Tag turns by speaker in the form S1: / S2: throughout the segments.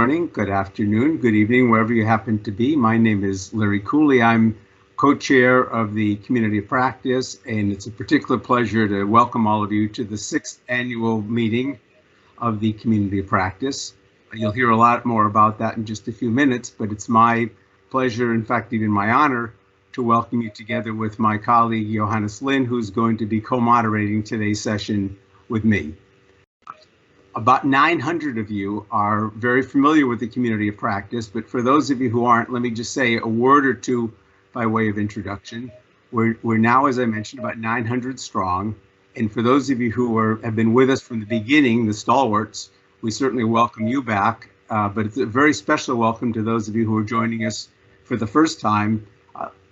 S1: morning, good afternoon, good evening, wherever you happen to be. My name is Larry Cooley. I'm co-chair of the Community of Practice, and it's a particular pleasure to welcome all of you to the 6th annual meeting of the Community of Practice. You'll hear a lot more about that in just a few minutes, but it's my pleasure, in fact, even my honor, to welcome you together with my colleague, Johannes Lin, who's going to be co-moderating today's session with me. About 900 of you are very familiar with the Community of Practice, but for those of you who aren't, let me just say a word or two by way of introduction. We're now, as I mentioned, about 900 strong, and for those of you who have been with us from the beginning, the stalwarts, we certainly welcome you back, but it's a very special welcome to those of you who are joining us for the first time.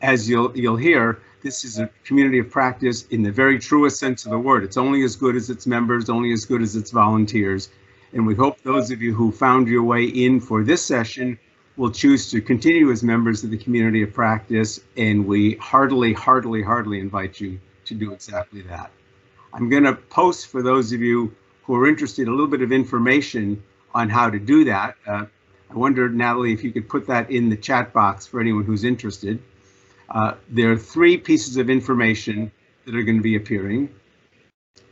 S1: As you'll hear, this is a community of practice in the very truest sense of the word. It's only as good as its members, only as good as its volunteers. And we hope those of you who found your way in for this session will choose to continue as members of the community of practice. And we heartily invite you to do exactly that. I'm going to post for those of you who are interested a little bit of information on how to do that. I wonder, Natalie, if you could put that in the chat box for anyone who's interested. There are 3 pieces of information that are going to be appearing.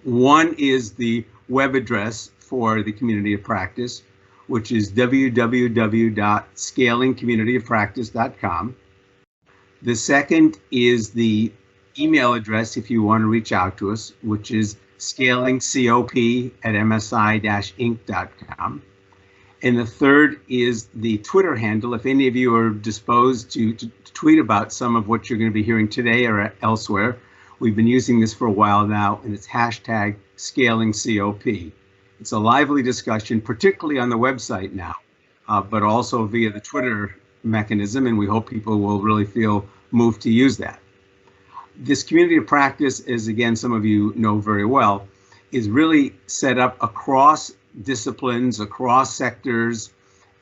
S1: One is the web address for the Community of Practice, which is www.scalingcommunityofpractice.com. The second is the email address if you want to reach out to us, which is scalingcop@msi-inc.com. And the third is the Twitter handle. If any of you are disposed to tweet about some of what you're going to be hearing today or elsewhere, we've been using this for a while now, and it's hashtag #ScalingCOP. It's a lively discussion, particularly on the website now, but also via the Twitter mechanism, and we hope people will really feel moved to use that. This community of practice, as again, some of you know very well, is really set up across disciplines, across sectors,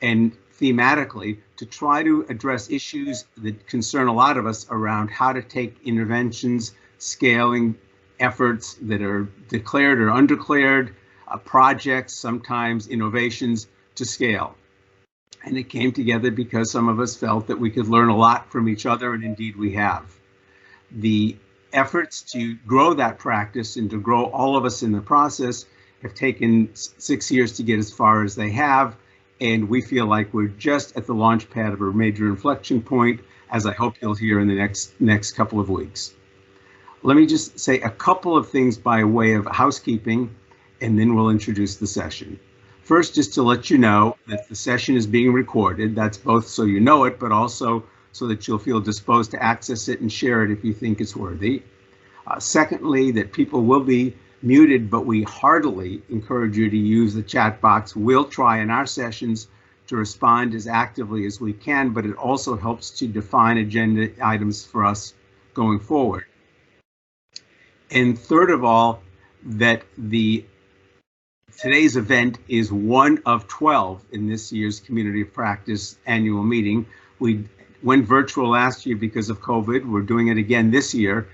S1: and thematically to try to address issues that concern a lot of us around how to take interventions, scaling efforts that are declared or undeclared, projects, sometimes innovations, to scale. And it came together because some of us felt that we could learn a lot from each other, and indeed we have. The efforts to grow that practice and to grow all of us in the process have taken 6 years to get as far as they have, and we feel like we're just at the launch pad of a major inflection point, as I hope you'll hear in the next couple of weeks. Let me just say a couple of things by way of housekeeping, and then we'll introduce the session. First, just to let you know that the session is being recorded. That's both so you know it, but also so that you'll feel disposed to access it and share it if you think it's worthy. Secondly, that people will be muted, but we heartily encourage you to use the chat box. We'll try in our sessions to respond as actively as we can, but it also helps to define agenda items for us going forward. And third of all, that today's event is one of 12 in this year's Community of Practice annual meeting. We went virtual last year because of COVID. We're doing it again this year.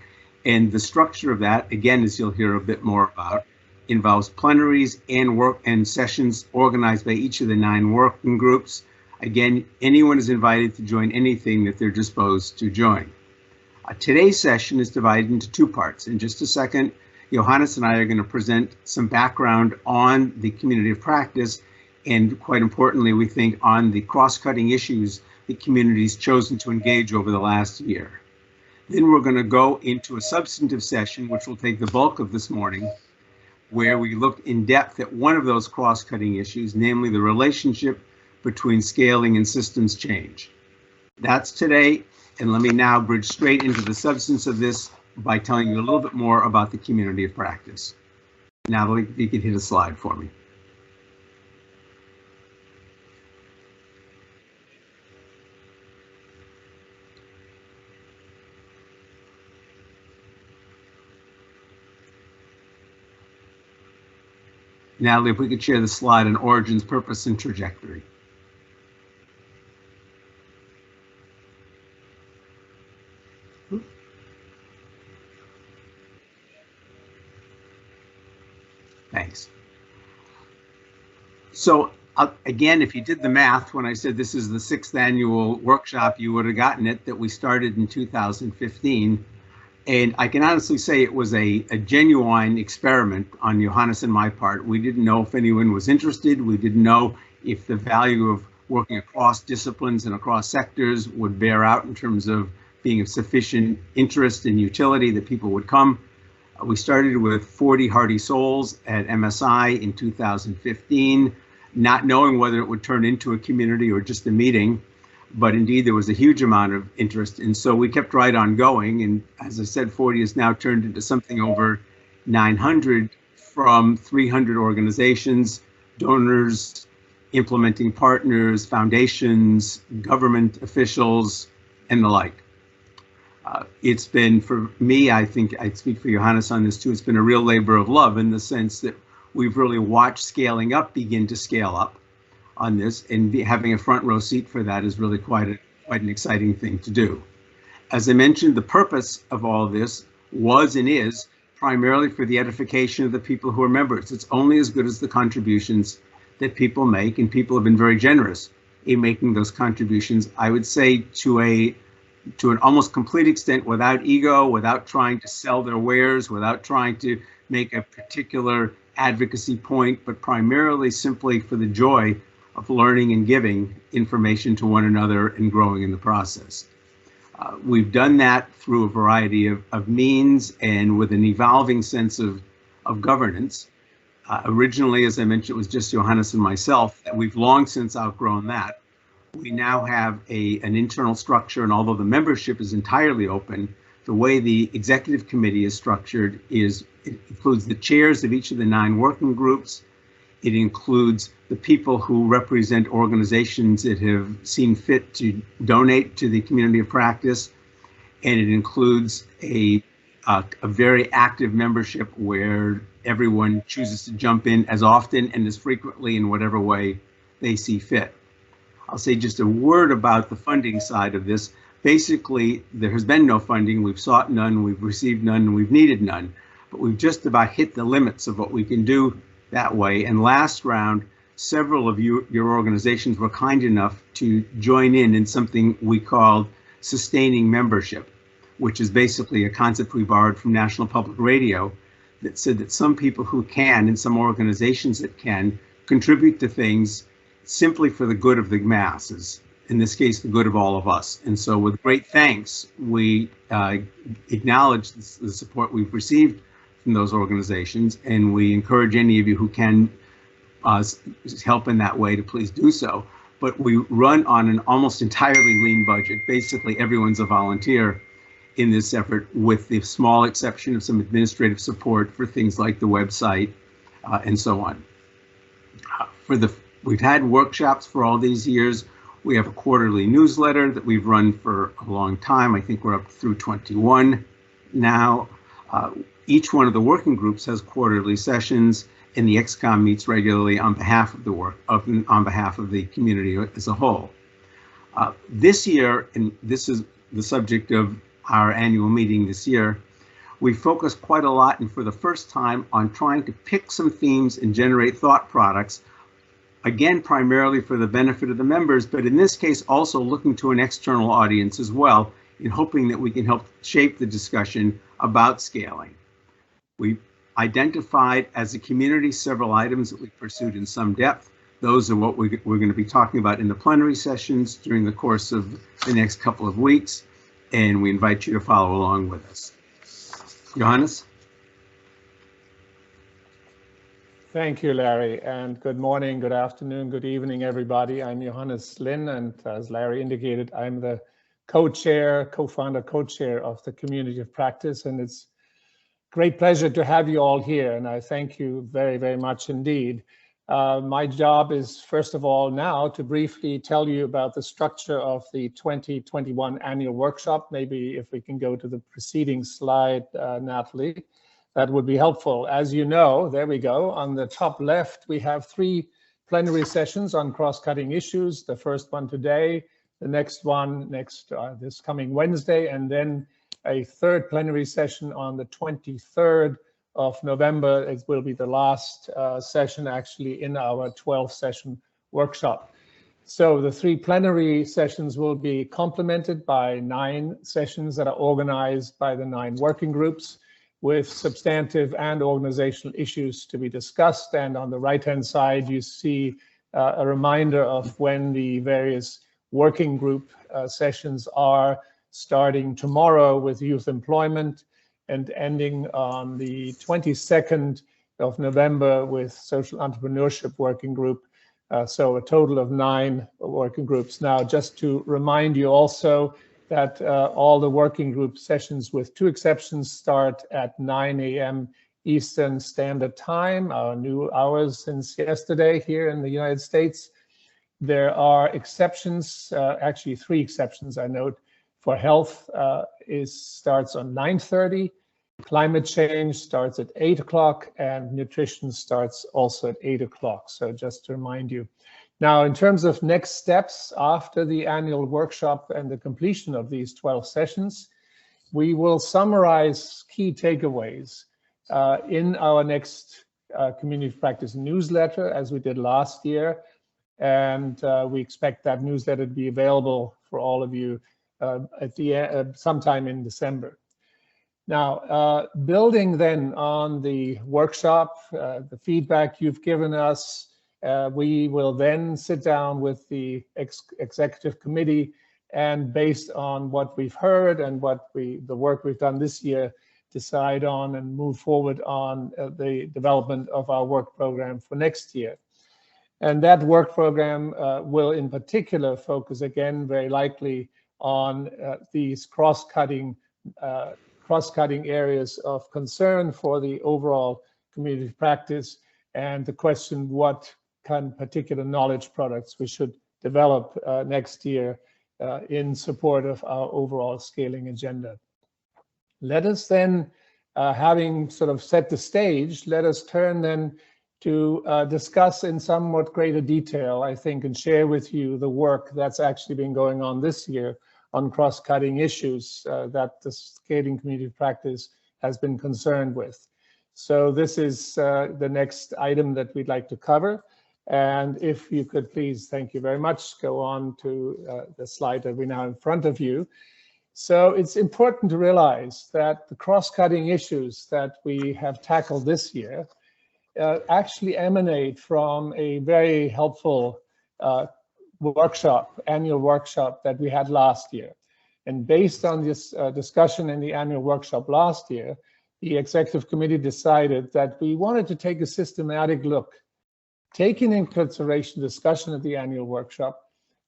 S1: And the structure of that, again, as you'll hear a bit more about, involves plenaries and work and sessions organized by each of the 9 working groups. Again, anyone is invited to join anything that they're disposed to join. Today's session is divided into 2 parts. In just a second, Johannes and I are going to present some background on the community of practice, and quite importantly, we think on the cross-cutting issues the community's chosen to engage over the last year. Then we're going to go into a substantive session, which will take the bulk of this morning, where we look in depth at one of those cross-cutting issues, namely the relationship between scaling and systems change. That's today, and let me now bridge straight into the substance of this by telling you a little bit more about the community of practice. Natalie, if you could hit a slide for me. Natalie, if we could share the slide on origins, purpose, and trajectory. Thanks. So Again, if you did the math, when I said this is the 6th annual workshop, you would have gotten it that we started in 2015. And I can honestly say it was a genuine experiment on Johannes and my part. We didn't know if anyone was interested. We didn't know if the value of working across disciplines and across sectors would bear out in terms of being of sufficient interest and utility that people would come. We started with 40 hearty souls at MSI in 2015, not knowing whether it would turn into a community or just a meeting. But indeed, there was a huge amount of interest. And so we kept right on going. And as I said, 40 has now turned into something over 900 from 300 organizations, donors, implementing partners, foundations, government officials, and the like. It's been, for me, I think I'd speak for Johannes on this too, it's been a real labor of love in the sense that we've really watched scaling up begin to scale up on this, and having a front row seat for that is really quite an exciting thing to do. As I mentioned, the purpose of all this was and is primarily for the edification of the people who are members. It's only as good as the contributions that people make, and people have been very generous in making those contributions, I would say to an almost complete extent, without ego, without trying to sell their wares, without trying to make a particular advocacy point, but primarily simply for the joy of learning and giving information to one another and growing in the process. We've done that through a variety of means and with an evolving sense of governance. Originally, as I mentioned, it was just Johannes and myself, and we've long since outgrown that. We now have an internal structure, and although the membership is entirely open, the way the executive committee is structured is it includes the chairs of each of the 9 working groups. It includes the people who represent organizations that have seen fit to donate to the community of practice. And it includes a very active membership where everyone chooses to jump in as often and as frequently in whatever way they see fit. I'll say just a word about the funding side of this. Basically, there has been no funding. We've sought none, we've received none, and we've needed none. But we've just about hit the limits of what we can do that way. And last round, several of your organizations were kind enough to join in something we called sustaining membership, which is basically a concept we borrowed from National Public Radio that said that some people who can, and some organizations that can, contribute to things simply for the good of the masses, in this case, the good of all of us. And so with great thanks, we acknowledge the support we've received from those organizations, and we encourage any of you who can help in that way to please do so. But we run on an almost entirely lean budget. Basically, everyone's a volunteer in this effort, with the small exception of some administrative support for things like the website and so on. We've had workshops for all these years. We have a quarterly newsletter that we've run for a long time. I think we're up through 21 now. Each one of the working groups has quarterly sessions, and the XCOM meets regularly on behalf of on behalf of the community as a whole. This year, and this is the subject of our annual meeting this year, we focused quite a lot, and for the first time, on trying to pick some themes and generate thought products, again, primarily for the benefit of the members, but in this case, also looking to an external audience as well, in hoping that we can help shape the discussion about scaling. We identified as a community several items that we pursued in some depth. Those are what we're going to be talking about in the plenary sessions during the course of the next couple of weeks, and we invite you to follow along with us. Johannes?
S2: Thank you, Larry, and good morning, good afternoon, good evening, everybody. I'm Johannes Linn, and as Larry indicated, I'm the co-founder, co-chair of the Community of Practice, and it's a great pleasure to have you all here, and I thank you very, very much indeed. My job is, first of all, now to briefly tell you about the structure of the 2021 annual workshop. Maybe if we can go to the preceding slide, Natalie. That would be helpful. As you know, there we go. On the top left, we have 3 plenary sessions on cross-cutting issues. The first one today, the next one this coming Wednesday, and then a 3rd plenary session on the 23rd of November. It will be the last session actually in our 12-session workshop. So the 3 plenary sessions will be complemented by 9 sessions that are organized by the 9 working groups with substantive and organizational issues to be discussed. And on the right-hand side, you see a reminder of when the various working group sessions are, starting tomorrow with youth employment and ending on the 22nd of November with social entrepreneurship working group. So a total of 9 working groups. Now, just to remind you also that all the working group sessions, with 2 exceptions, start at 9 a.m. Eastern Standard Time, our new hours since yesterday here in the United States. There are exceptions, actually 3 exceptions I note. For health, starts on 9:30. Climate change starts at 8 o'clock, and nutrition starts also at 8 o'clock. So just to remind you. Now, in terms of next steps after the annual workshop and the completion of these 12 sessions, we will summarize key takeaways in our next community practice newsletter, as we did last year. And we expect that newsletter to be available for all of you at the sometime in December. Now, building then on the workshop, the feedback you've given us, we will then sit down with the executive committee, and based on what we've heard and the work we've done this year, decide on and move forward on the development of our work program for next year. And that work program will in particular focus again, very likely, on these cross-cutting areas of concern for the overall community practice, and the question what kind of particular knowledge products we should develop next year in support of our overall scaling agenda. Let us then, having sort of set the stage, let us turn then to discuss in somewhat greater detail, I think, and share with you the work that's actually been going on this year on cross-cutting issues that the scaling community practice has been concerned with. So this is the next item that we'd like to cover. And if you could please, thank you very much, go on to the slide that we now in front of you. So it's important to realize that the cross-cutting issues that we have tackled this year actually emanate from a very helpful annual workshop that we had last year. And based on this discussion in the annual workshop last year, the executive committee decided that we wanted to take a systematic look, taking into consideration discussion at the annual workshop,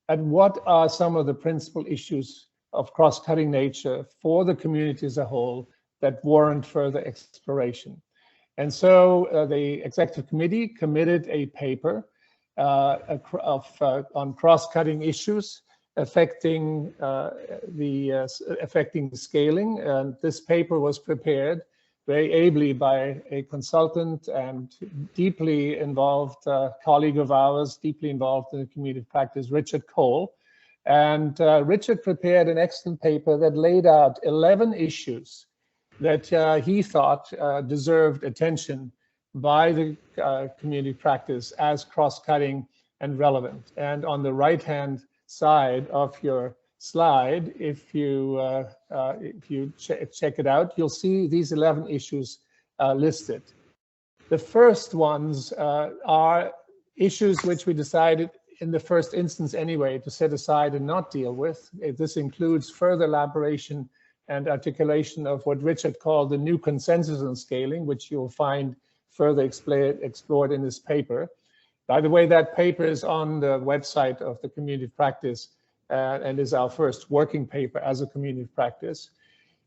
S2: at what are some of the principal issues of cross-cutting nature for the community as a whole that warrant further exploration. And so the executive committee committed a paper on cross-cutting issues affecting scaling. And this paper was prepared very ably by a consultant and deeply involved colleague of ours, deeply involved in the community practice, Richard Cole. And Richard prepared an excellent paper that laid out 11 issues that he thought deserved attention by the community practice as cross-cutting and relevant. And on the right-hand side of your slide, if you check it out, you'll see these 11 issues listed. The first ones are issues which we decided in the first instance anyway to set aside and not deal with. This includes further elaboration and articulation of what Richard called the new consensus on scaling, which you'll find further explored in this paper. By the way, that paper is on the website of the community practice and is our first working paper as a community practice.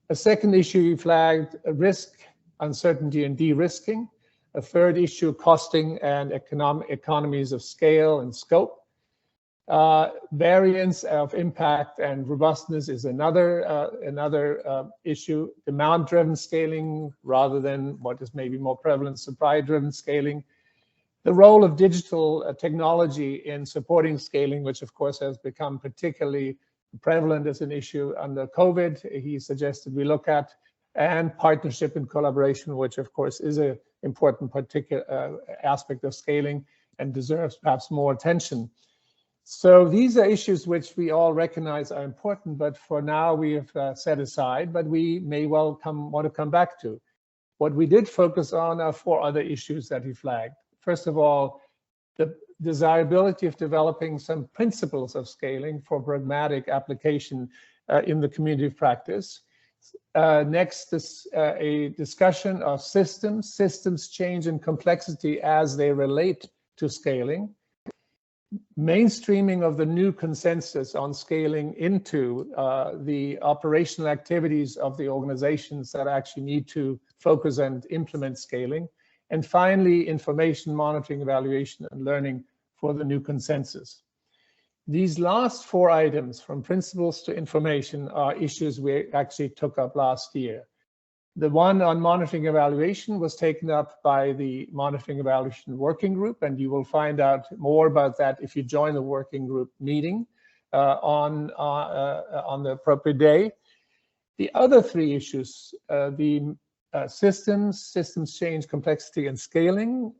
S2: A second issue you flagged, risk, uncertainty, and de-risking. A third issue, costing and economies of scale and scope. Variance of impact and robustness is another issue. Demand-driven scaling rather than what is maybe more prevalent, supply-driven scaling. The role of digital technology in supporting scaling, which of course has become particularly prevalent as an issue under COVID, he suggested we look at, and partnership and collaboration, which of course is an important particular aspect of scaling. and deserves perhaps more attention. So these are issues which we all recognize are important, but for now we have set aside, but we may well want to come back to. What we did focus on are 4 other issues that he flagged. First of all, the desirability of developing some principles of scaling for pragmatic application in the community of practice. Next is a discussion of systems change in complexity as they relate to scaling. Mainstreaming of the new consensus on scaling into the operational activities of the organizations that actually need to focus and implement scaling. And finally, information monitoring, evaluation, and learning for the new consensus. These last 4 items, from principles to information, are issues we actually took up last year. The one on monitoring evaluation was taken up by the monitoring evaluation working group, and you will find out more about that if you join the working group meeting on the appropriate day. The other 3 issues, systems change, complexity, and scaling,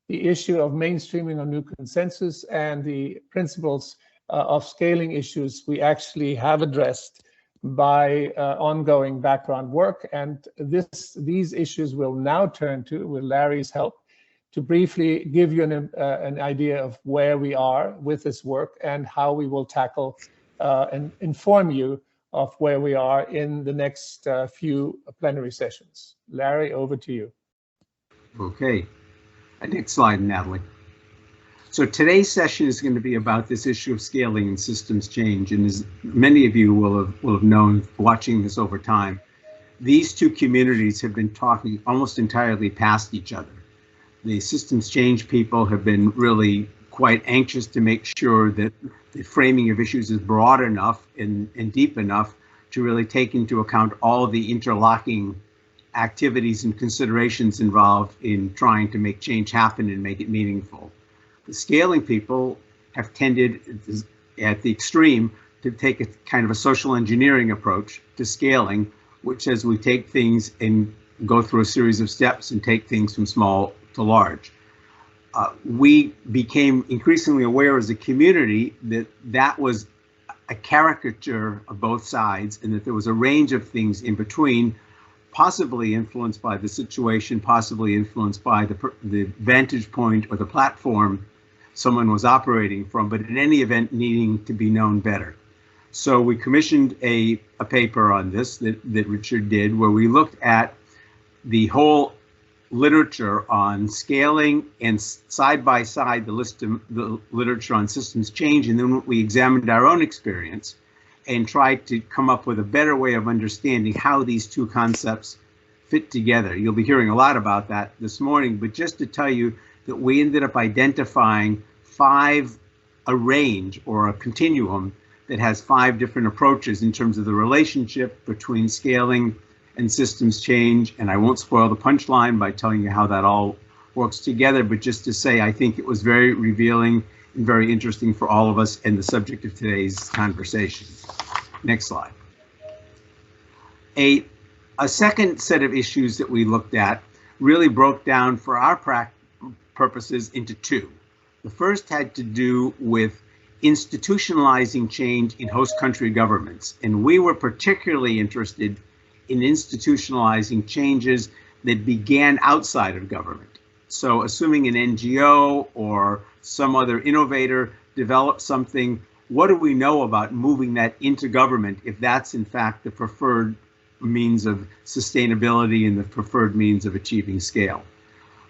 S2: the issue of mainstreaming of new consensus, and the principles of scaling issues we actually have addressed by ongoing background work. And these issues will now turn to, with Larry's help, to briefly give you an idea of where we are with this work and how we will tackle and inform you of where we are in the next few plenary sessions. Larry, over to you.
S1: Okay. Next slide, Natalie. So today's session is going to be about this issue of scaling and systems change. And as many of you will have known watching this over time, these 2 communities have been talking almost entirely past each other. The systems change people have been really quite anxious to make sure that the framing of issues is broad enough and deep enough to really take into account all of the interlocking activities and considerations involved in trying to make change happen and make it meaningful. The scaling people have tended at the extreme to take a kind of a social engineering approach to scaling, which says we take things and go through a series of steps and take things from small to large. We became increasingly aware as a community that that was a caricature of both sides and that there was a range of things in between, possibly influenced by the situation, possibly influenced by the vantage point or the platform someone was operating from, but in any event needing to be known better. So we commissioned a paper on this that Richard did, where we looked at the whole literature on scaling and side by side the list of the literature on systems change, and then we examined our own experience and tried to come up with a better way of understanding how these 2 concepts fit together. You'll be hearing a lot about that this morning, but just to tell you that we ended up identifying a range or a continuum that has 5 different approaches in terms of the relationship between scaling and systems change. And I won't spoil the punchline by telling you how that all works together, but just to say I think it was very revealing and very interesting for all of us and the subject of today's conversation. Next slide. A second set of issues that we looked at really broke down for our purposes into 2. The first had to do with institutionalizing change in host country governments, and we were particularly interested in institutionalizing changes that began outside of government. So assuming an NGO or some other innovator developed something, what do we know about moving that into government if that's in fact the preferred means of sustainability and the preferred means of achieving scale?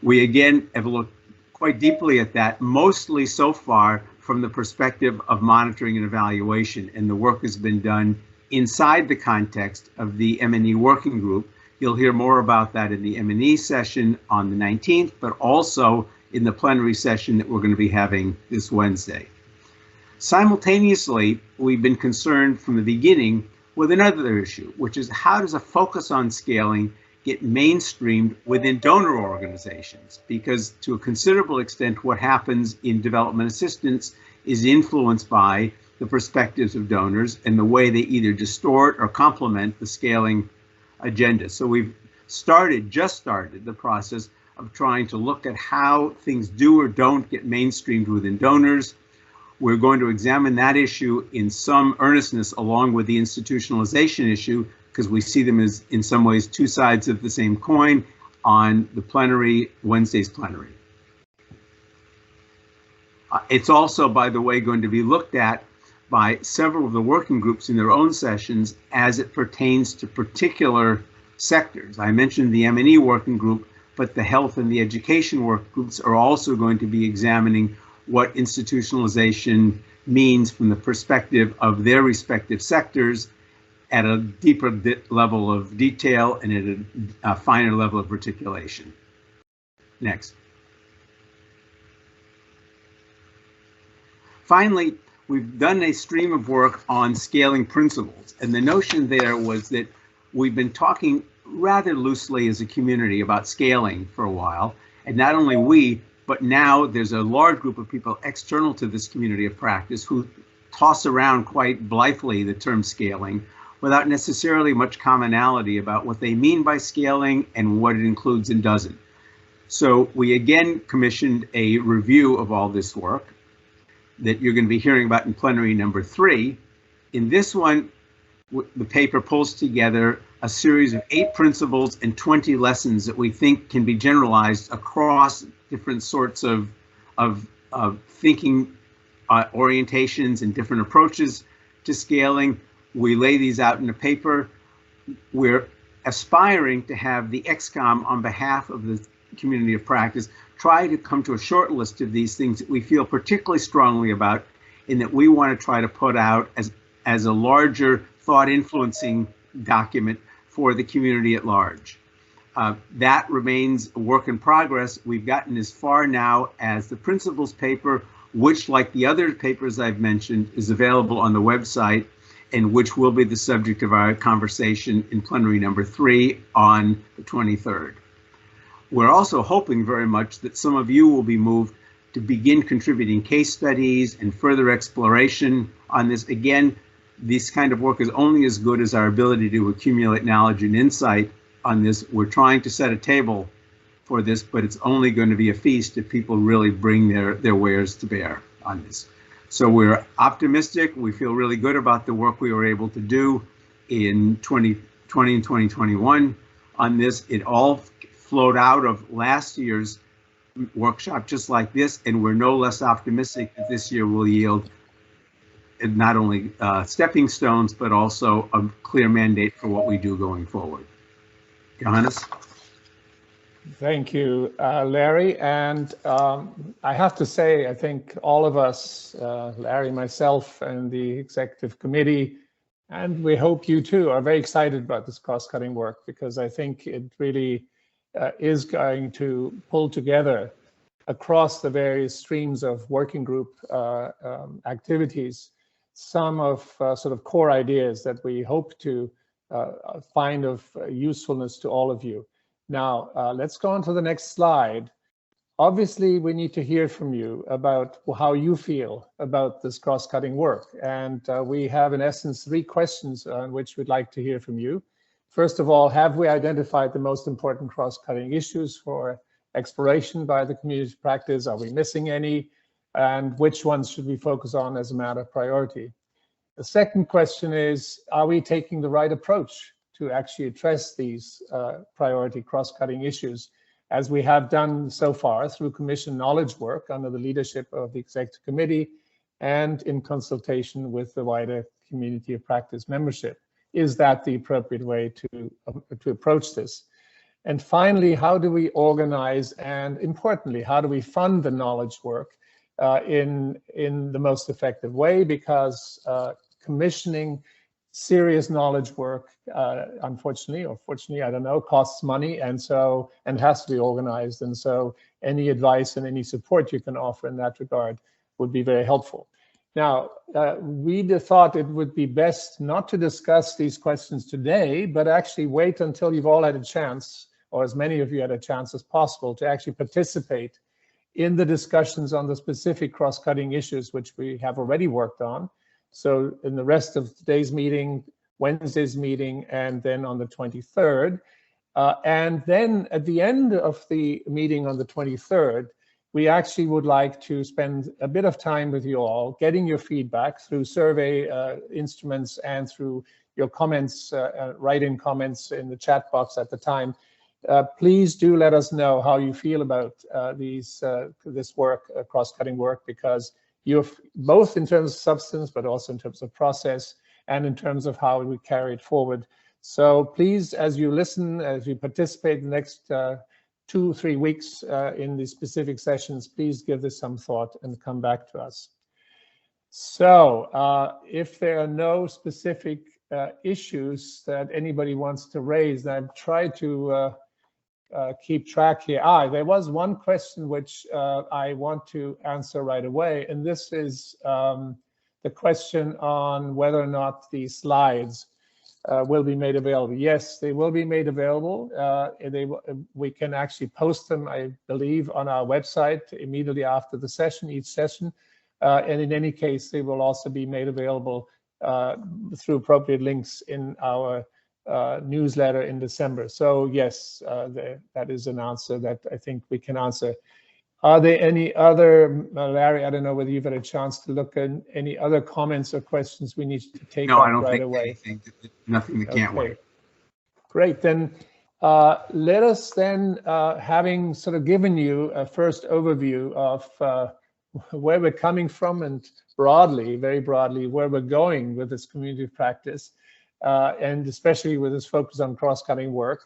S1: We again have looked quite deeply at that, mostly so far from the perspective of monitoring and evaluation, and the work has been done inside the context of the M&E working group. You'll hear more about that in the M&E session on the 19th, but also in the plenary session that we're going to be having this Wednesday. Simultaneously, we've been concerned from the beginning with another issue, which is how does a focus on scaling get mainstreamed within donor organizations? Because to a considerable extent, what happens in development assistance is influenced by the perspectives of donors and the way they either distort or complement the scaling agenda. So we've just started the process of trying to look at how things do or don't get mainstreamed within donors. We're going to examine that issue in some earnestness along with the institutionalization issue, because we see them as, in some ways, two sides of the same coin on the plenary, Wednesday's plenary. It's also, by the way, going to be looked at by several of the working groups in their own sessions as it pertains to particular sectors. I mentioned the M&E working group, but the health and the education work groups are also going to be examining what institutionalization means from the perspective of their respective sectors at a deeper level of detail and at a finer level of articulation. Next. Finally, we've done a stream of work on scaling principles, and the notion there was that we've been talking rather loosely as a community about scaling for a while, and not only we, but now there's a large group of people external to this community of practice who toss around quite blithely the term scaling without necessarily much commonality about what they mean by scaling and what it includes and doesn't. So we again commissioned a review of all this work that you're going to be hearing about in plenary number 3. In this one, the paper pulls together a series of 8 principles and 20 lessons that we think can be generalized across different sorts of thinking orientations and different approaches to scaling. We lay these out in a paper. We're aspiring to have the XCOM, on behalf of the community of practice, try to come to a short list of these things that we feel particularly strongly about, and that we want to try to put out as a larger thought-influencing document for the community at large. That remains a work in progress. We've gotten as far now as the principles paper, which, like the other papers I've mentioned, is available on the website, and which will be the subject of our conversation in plenary number 3 on the 23rd. We're also hoping very much that some of you will be moved to begin contributing case studies and further exploration on this. Again, this kind of work is only as good as our ability to accumulate knowledge and insight on this. We're trying to set a table for this, but it's only going to be a feast if people really bring their wares to bear on this. So we're optimistic. We feel really good about the work we were able to do in 2020 and 2021 on this. It all flowed out of last year's workshop just like this, and we're no less optimistic that this year will yield not only stepping stones, but also a clear mandate for what we do going forward. Johannes?
S2: Thank you, Larry. And I have to say, I think all of us, Larry, myself, and the executive committee, and we hope you too, are very excited about this cross-cutting work, because I think it really is going to pull together across the various streams of working group activities some of sort of core ideas that we hope to find of usefulness to all of you. Now, let's go on to the next slide. Obviously, we need to hear from you about how you feel about this cross-cutting work. And we have, in essence, 3 questions on which we'd like to hear from you. First of all, have we identified the most important cross-cutting issues for exploration by the community practice? Are we missing any? And which ones should we focus on as a matter of priority? The second question is, are we taking the right approach to actually address these priority cross-cutting issues, as we have done so far through commission knowledge work under the leadership of the executive committee and in consultation with the wider community of practice membership? Is that the appropriate way to approach this? And finally, how do we organize, and importantly, how do we fund the knowledge work in the most effective way? Because commissioning serious knowledge work, unfortunately, or fortunately, I don't know, costs money, and has to be organized. And so any advice and any support you can offer in that regard would be very helpful. Now, we thought it would be best not to discuss these questions today, but actually wait until you've all had a chance, or as many of you had a chance as possible, to actually participate in the discussions on the specific cross-cutting issues which we have already worked on. So in the rest of today's meeting, Wednesday's meeting, and then on the 23rd. And then at the end of the meeting on the 23rd, we actually would like to spend a bit of time with you all, getting your feedback through survey instruments and through your comments, write-in comments in the chat box at the time. Please do let us know how you feel about this work, cross-cutting work, because you're both in terms of substance, but also in terms of process and in terms of how we carry it forward. So please, as you listen, as you participate in the next 2-3 weeks in the specific sessions, please give this some thought and come back to us. So if there are no specific issues that anybody wants to raise, I've tried to keep track here. There was one question which I want to answer right away, and this is the question on whether or not the slides will be made available. Yes, they will be made available. We can actually post them, I believe, on our website immediately after the session, each session. And in any case, they will also be made available through appropriate links in our newsletter in December. So yes, that is an answer that I think we can answer. Are there any other, Larry, I don't know whether you've had a chance to look at any other comments or questions we need to take
S1: no,
S2: up
S1: I don't
S2: right
S1: think
S2: away?
S1: anything, nothing that can't wait.
S2: Great, then let us then, having sort of given you a first overview of where we're coming from and broadly, very broadly, where we're going with this community of practice, and especially with this focus on cross-cutting work,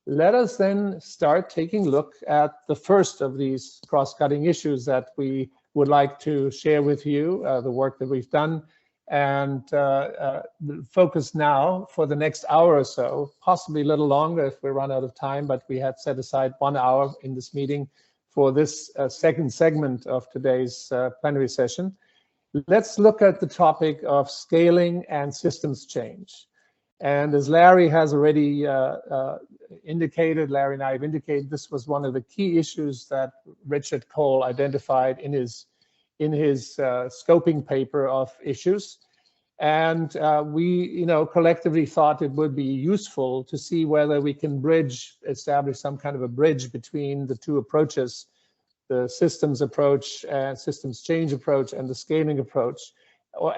S2: let us then start taking a look at the first of these cross-cutting issues that we would like to share with you, the work that we've done, and focus now for the next hour or so, possibly a little longer if we run out of time, but we had set aside 1 hour in this meeting for this second segment of today's plenary session. Let's look at the topic of scaling and systems change. And as Larry has already indicated, Larry and I have indicated, this was one of the key issues that Richard Cole identified in his scoping paper of issues. And we, collectively thought it would be useful to see whether we can establish some kind of a bridge between the two approaches, the systems approach and systems change approach and the scaling approach,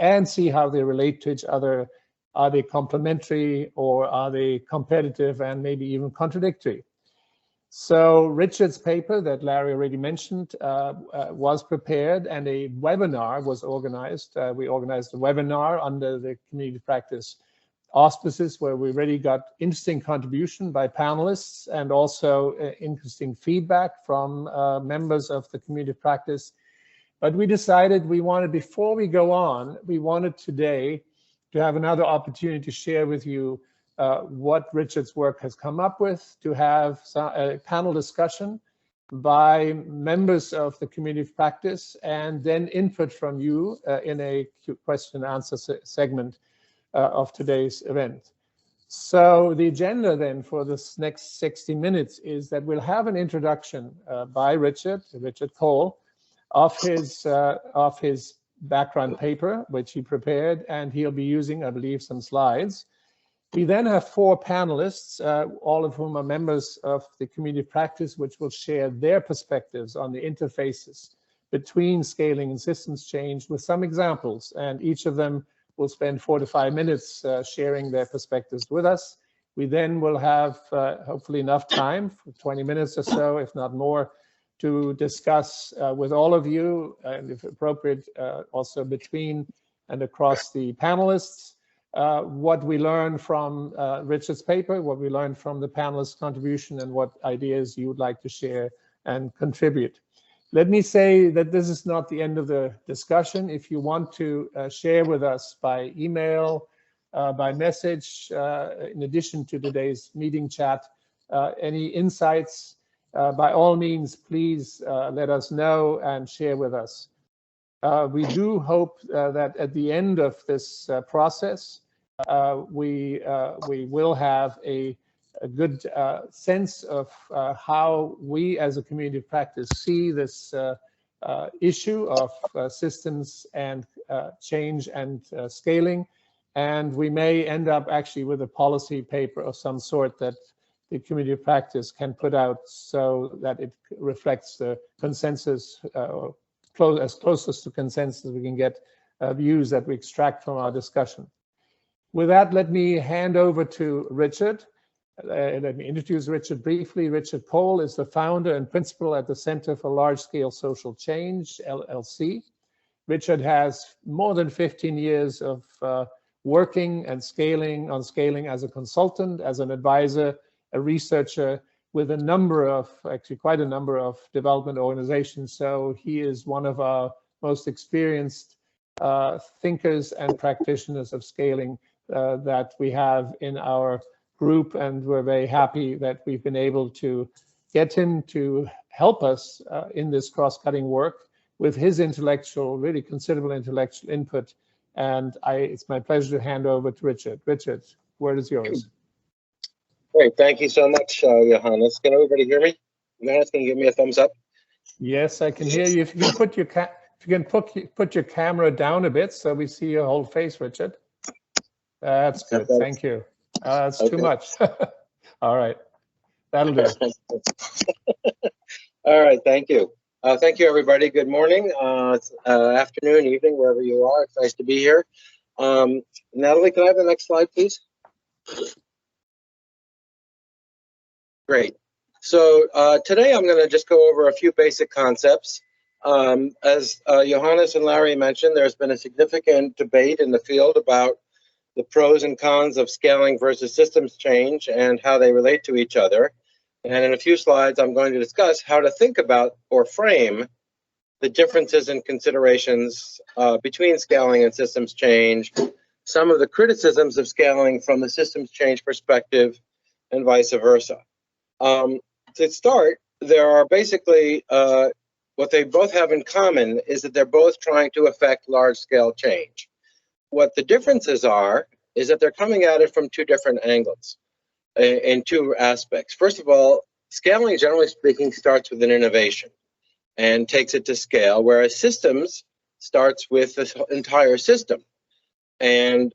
S2: and see how they relate to each other. Are they complementary or are they competitive and maybe even contradictory? So Richard's paper that Larry already mentioned was prepared and a webinar was organized. We organized a webinar under the community practice auspices where we really got interesting contribution by panelists and also interesting feedback from members of the community practice. But we decided before we go on, we wanted today to have another opportunity to share with you what Richard's work has come up with, to have a panel discussion by members of the community of practice, and then input from you in a question and answer segment of today's event. So the agenda then for this next 60 minutes is that we'll have an introduction by Richard Cole, of his background paper, which he prepared, and he'll be using, I believe, some slides. We then have 4 panelists, all of whom are members of the community of practice, which will share their perspectives on the interfaces between scaling and systems change with some examples, and each of them will spend 4 to 5 minutes sharing their perspectives with us. We then will have hopefully enough time, for 20 minutes or so, if not more, to discuss with all of you, and if appropriate, also between and across the panelists, what we learned from Richard's paper, what we learned from the panelists' contribution, and what ideas you would like to share and contribute. Let me say that this is not the end of the discussion. If you want to share with us by email, by message, in addition to today's meeting chat, any insights, by all means, please let us know and share with us. We do hope that at the end of this process, we will have a good sense of how we as a community of practice see this issue of systems and change and scaling. And we may end up actually with a policy paper of some sort that the community of practice can put out so that it reflects the consensus, or as closest to consensus we can get, views that we extract from our discussion. With that, let me hand over to Richard. Let me introduce Richard briefly. Richard Pohl is the founder and principal at the Center for Large-Scale Social Change, LLC. Richard has more than 15 years of working and scaling as a consultant, as an advisor, a researcher with a number of, actually quite a number of development organizations. So he is one of our most experienced thinkers and practitioners of scaling that we have in our group, and we're very happy that we've been able to get him to help us in this cross-cutting work with his really considerable intellectual input. And it's my pleasure to hand over to Richard. Richard, word is yours.
S3: Great, thank you so much, Johannes. Can everybody hear me? Johannes, can you give me a thumbs up?
S2: Yes, I can hear you. If you can put your camera down a bit so we see your whole face, Richard. That's good. Thank you. That's okay. Too much. All right, that'll do.
S3: All right, thank you. Thank you, everybody. Good morning, afternoon, evening, wherever you are. It's nice to be here. Natalie, can I have the next slide, please? Great. So today I'm going to just go over a few basic concepts. As Johannes and Larry mentioned, there's been a significant debate in the field about the pros and cons of scaling versus systems change and how they relate to each other. And in a few slides, I'm going to discuss how to think about or frame the differences and considerations between scaling and systems change, some of the criticisms of scaling from the systems change perspective, and vice versa. To start, there are basically, what they both have in common is that they're both trying to affect large-scale change. What the differences are is that they're coming at it from two different angles in two aspects. First of all, scaling, generally speaking, starts with an innovation and takes it to scale, whereas systems starts with the entire system. And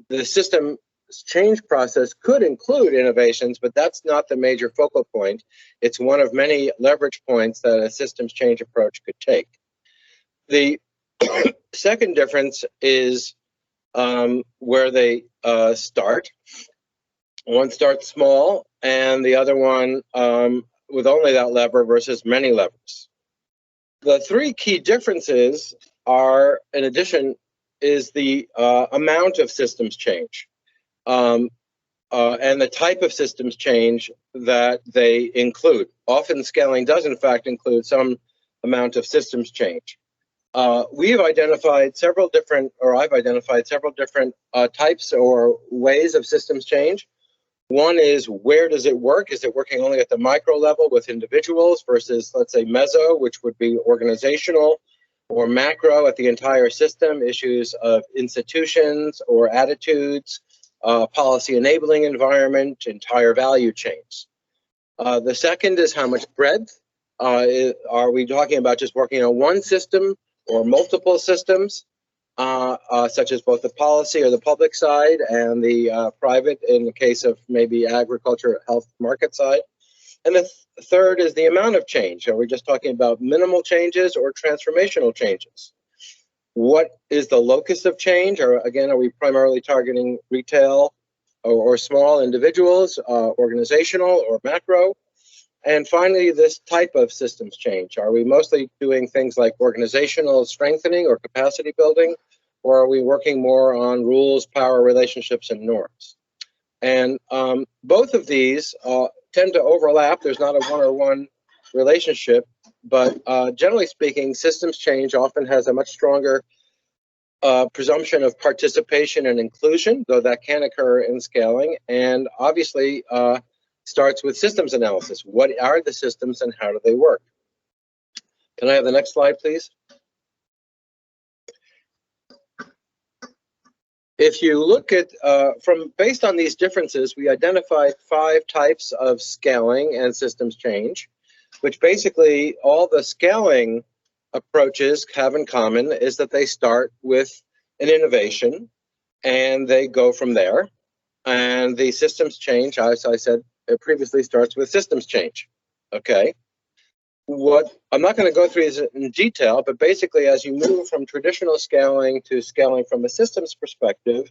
S3: the system change process could include innovations, but that's not the major focal point. It's one of many leverage points that a systems change approach could take. The second difference is where they start. One starts small and the other one with only that lever versus many levers. The three key differences are, in addition, is the amount of systems change and the type of systems change that they include. Often scaling does in fact include some amount of systems change. We've identified several different, or I've identified several different types or ways of systems change. One is, where does it work? Is it working only at the micro level with individuals versus, let's say, meso, which would be organizational, or macro at the entire system, issues of institutions or attitudes, policy enabling environment, entire value chains. The second is, how much breadth? Are we talking about just working on one system or multiple systems, such as both the policy or the public side and the private, in the case of maybe agriculture, health, market side? And the third is the amount of change. Are we just talking about minimal changes or transformational changes? What is the locus of change? Or again, are we primarily targeting retail or small individuals, organizational or macro? And finally, this type of systems change. Are we mostly doing things like organizational strengthening or capacity building, or are we working more on rules, power, relationships, and norms? And both of these tend to overlap. There's not a one-on-one relationship, but generally speaking, systems change often has a much stronger presumption of participation and inclusion, though that can occur in scaling, and obviously starts with systems analysis. What are the systems and how do they work? Can I have the next slide, please? If you look at, based on these differences, we identified 5 types of scaling and systems change, which basically all the scaling approaches have in common is that they start with an innovation and they go from there. And the systems change, as I said, it previously starts with systems change. Okay. What I'm not going to go through this in detail, but basically, as you move from traditional scaling to scaling from a systems perspective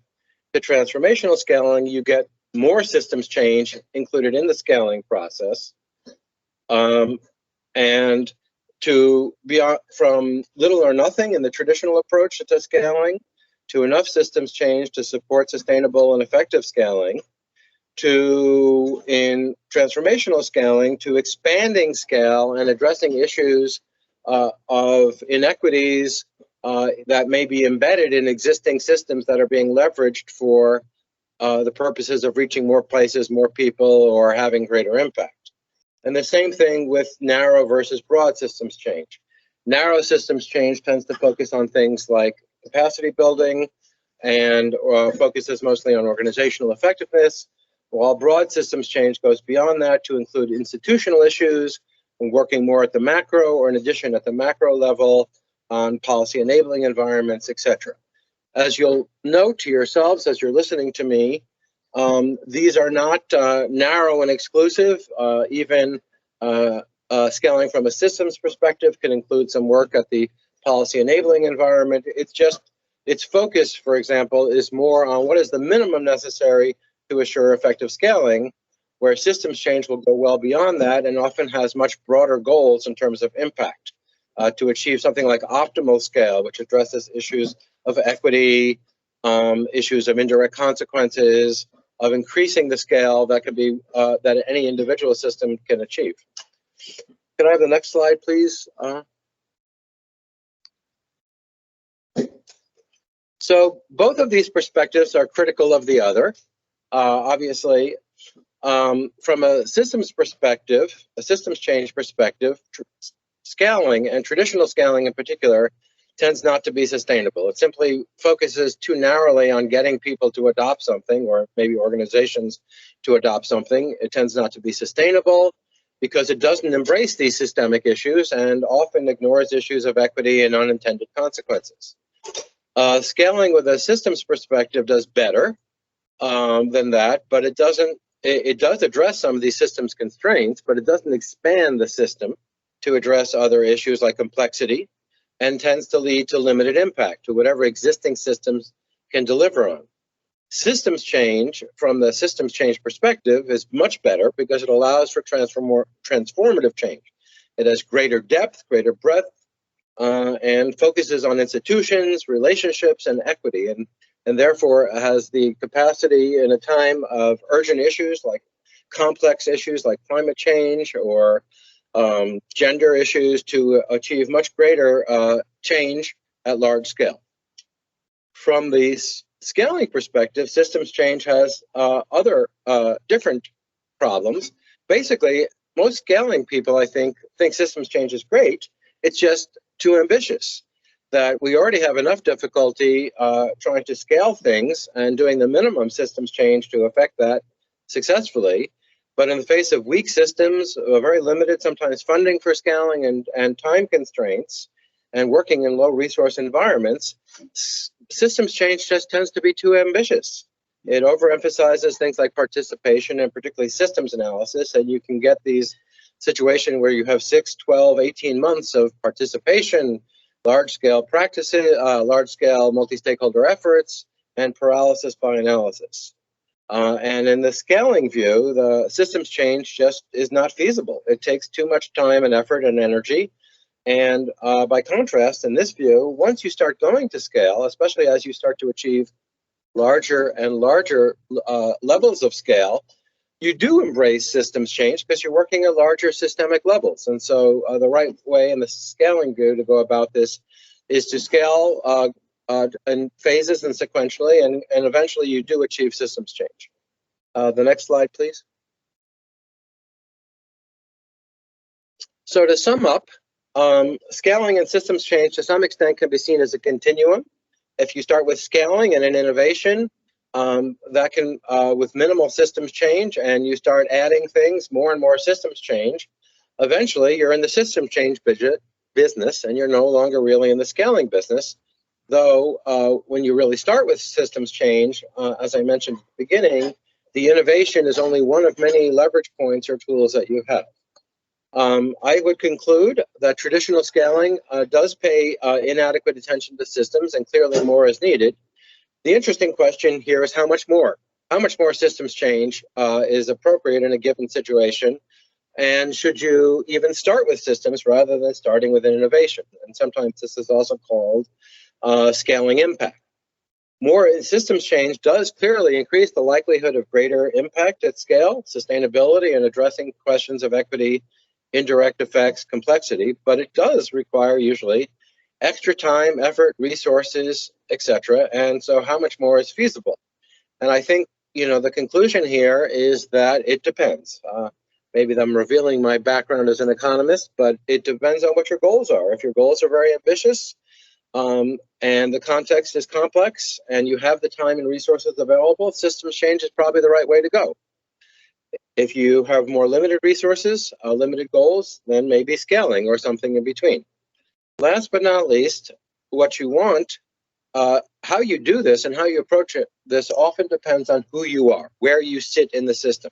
S3: to transformational scaling, you get more systems change included in the scaling process. And to be from little or nothing in the traditional approach to scaling to enough systems change to support sustainable and effective scaling, to in transformational scaling to expanding scale and addressing issues of inequities that may be embedded in existing systems that are being leveraged for the purposes of reaching more places, more people, or having greater impact. And the same thing with narrow versus broad systems change. Narrow systems change tends to focus on things like capacity building and focuses mostly on organizational effectiveness, while broad systems change goes beyond that to include institutional issues and working more at the macro, or in addition at the macro level on policy enabling environments, etc. As you'll note to yourselves as you're listening to me, these are not narrow and exclusive. Even scaling from a systems perspective can include some work at the policy enabling environment. It's just, its focus, for example, is more on what is the minimum necessary to assure effective scaling, where systems change will go well beyond that and often has much broader goals in terms of impact to achieve something like optimal scale, which addresses issues of equity, issues of indirect consequences, of increasing the scale that could be that any individual system can achieve. Can I have the next slide, please? So both of these perspectives are critical of the other. Obviously, from a systems perspective, a systems change perspective, scaling, and traditional scaling in particular, tends not to be sustainable. It simply focuses too narrowly on getting people to adopt something, or maybe organizations to adopt something. It tends not to be sustainable because it doesn't embrace these systemic issues and often ignores issues of equity and unintended consequences. Scaling with a systems perspective does better than that, but it doesn't. It does address some of these systems constraints, but it doesn't expand the system to address other issues like complexity, and tends to lead to limited impact to whatever existing systems can deliver on. Systems change, from the systems change perspective, is much better because it allows for transformative change. It has greater depth, greater breadth, and focuses on institutions, relationships, and equity, and therefore has the capacity in a time of urgent issues like complex issues like climate change or gender issues to achieve much greater change at large scale. From the scaling perspective, systems change has other different problems. Basically, most scaling people, I think systems change is great. It's just too ambitious. That we already have enough difficulty trying to scale things and doing the minimum systems change to affect that successfully. But in the face of weak systems, very limited sometimes funding for scaling and time constraints, and working in low resource environments, systems change just tends to be too ambitious. It overemphasizes things like participation and particularly systems analysis, and you can get these situations where you have 6, 12, 18 months of participation, large-scale practices, large-scale multi-stakeholder efforts, and paralysis by analysis. And in the scaling view, the systems change just is not feasible. It takes too much time and effort and energy. And by contrast, in this view, once you start going to scale, especially as you start to achieve larger and larger levels of scale, you do embrace systems change because you're working at larger systemic levels. And so the right way in the scaling view to go about this is to scale in phases and sequentially, and eventually you do achieve systems change. The next slide, please. So to sum up, scaling and systems change to some extent can be seen as a continuum. If you start with scaling and an innovation, that can, with minimal systems change, and you start adding things, more and more systems change, eventually you're in the system change business and you're no longer really in the scaling business. Though when you really start with systems change, as I mentioned at the beginning, the innovation is only one of many leverage points or tools that you have. I would conclude that traditional scaling does pay inadequate attention to systems, and clearly more is needed. The interesting question here is how much more? How much more systems change is appropriate in a given situation? And should you even start with systems rather than starting with an innovation? And sometimes this is also called scaling impact. More systems change does clearly increase the likelihood of greater impact at scale, sustainability, and addressing questions of equity, indirect effects, complexity, but it does require usually extra time, effort, resources, etc. And so how much more is feasible? And I think, the conclusion here is that it depends. Maybe I'm revealing my background as an economist, but it depends on what your goals are. If your goals are very ambitious, and the context is complex, and you have the time and resources available, systems change is probably the right way to go. If you have more limited resources, limited goals, then maybe scaling or something in between. Last but not least, what you want, how you do this and how you approach this often depends on who you are, where you sit in the system.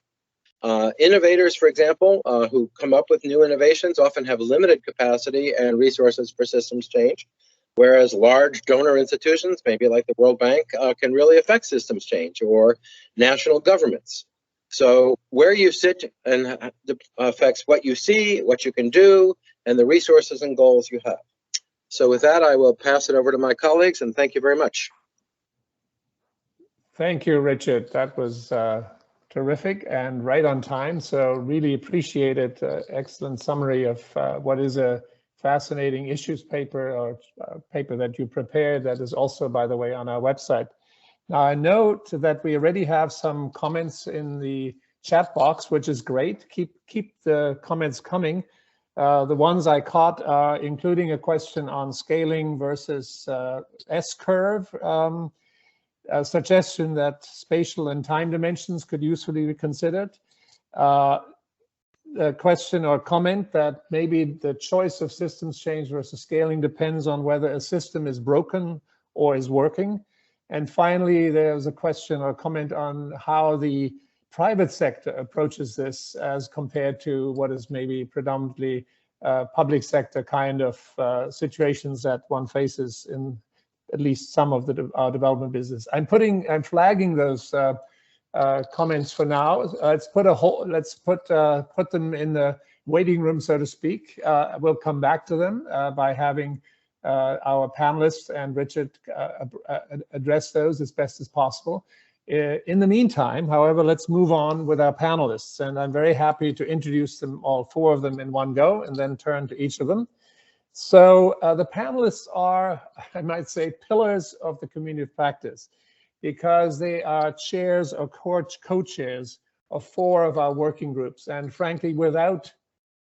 S3: Innovators, for example, who come up with new innovations often have limited capacity and resources for systems change, whereas large donor institutions, maybe like the World Bank, can really affect systems change, or national governments. So where you sit and affects what you see, what you can do, and the resources and goals you have. So with that, I will pass it over to my colleagues, and thank you very much.
S2: Thank you, Richard. That was terrific and right on time. So really appreciate it. Excellent summary of what is a fascinating issues paper, or paper that you prepared that is also, by the way, on our website. Now, I note that we already have some comments in the chat box, which is great. Keep the comments coming. The ones I caught are including a question on scaling versus S-curve, a suggestion that spatial and time dimensions could usefully be considered. A question or comment that maybe the choice of systems change versus scaling depends on whether a system is broken or is working. And finally, there's a question or comment on how the private sector approaches this as compared to what is maybe predominantly public sector kind of situations that one faces in at least some of our development business. I'm flagging those comments for now. Let's put them in the waiting room, so to speak. We'll come back to them by having our panelists and Richard address those as best as possible. In the meantime, however, let's move on with our panelists, and I'm very happy to introduce them, all four of them in one go, and then turn to each of them. So the panelists are, I might say, pillars of the community of practice, because they are chairs or co-chairs of four of our working groups. And frankly, without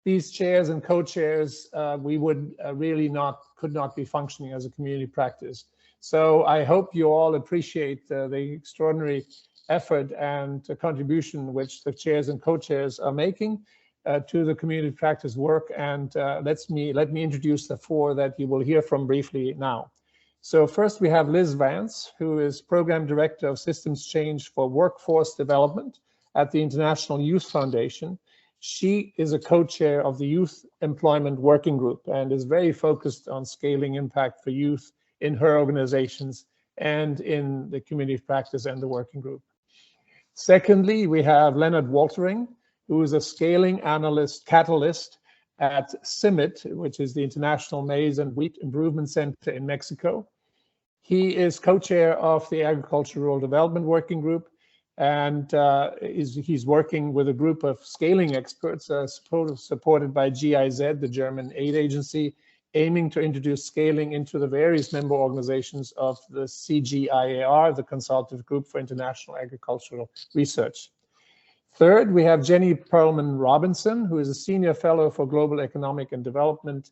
S2: these chairs and co-chairs, we would could not be functioning as a community practice. So I hope you all appreciate the extraordinary effort and contribution which the chairs and co-chairs are making to the community practice work. And let me introduce the four that you will hear from briefly now. So first we have Liz Vance, who is Program Director of Systems Change for Workforce Development at the International Youth Foundation. She is a co-chair of the Youth Employment Working Group and is very focused on scaling impact for youth in her organizations and in the community of practice and the working group. Secondly, we have Leonard Waltering, who is a scaling analyst catalyst at CIMMYT, which is the International Maize and Wheat Improvement Center in Mexico. He is co-chair of the Agricultural Development Working Group, and he's working with a group of scaling experts supported by GIZ, the German aid agency, aiming to introduce scaling into the various member organizations of the CGIAR, the Consultative Group for International Agricultural Research. Third, we have Jenny Perlman Robinson, who is a Senior Fellow for Global Economic and Development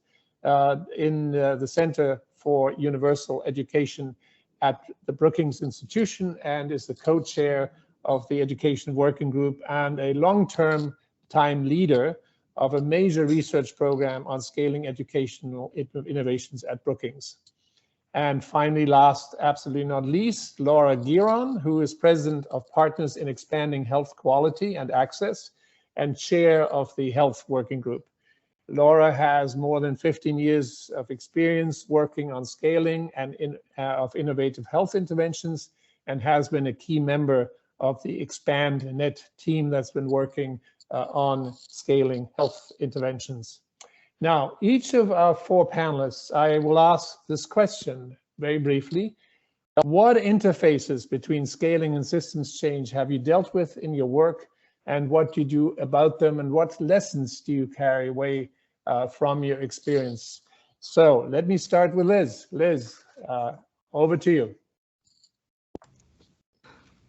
S2: in the Center for Universal Education at the Brookings Institution, and is the co-chair of the Education Working Group and a long-term time leader of a major research program on scaling educational innovations at Brookings. And finally, last, absolutely not least, Laura Giron, who is president of Partners in Expanding Health Quality and Access and chair of the Health Working Group. Laura has more than 15 years of experience working on scaling and of innovative health interventions, and has been a key member of the ExpandNet team that's been working on scaling health interventions. Now, each of our four panelists, I will ask this question very briefly. What interfaces between scaling and systems change have you dealt with in your work, and what do you do about them, and what lessons do you carry away from your experience? So let me start with Liz. Liz, over to you.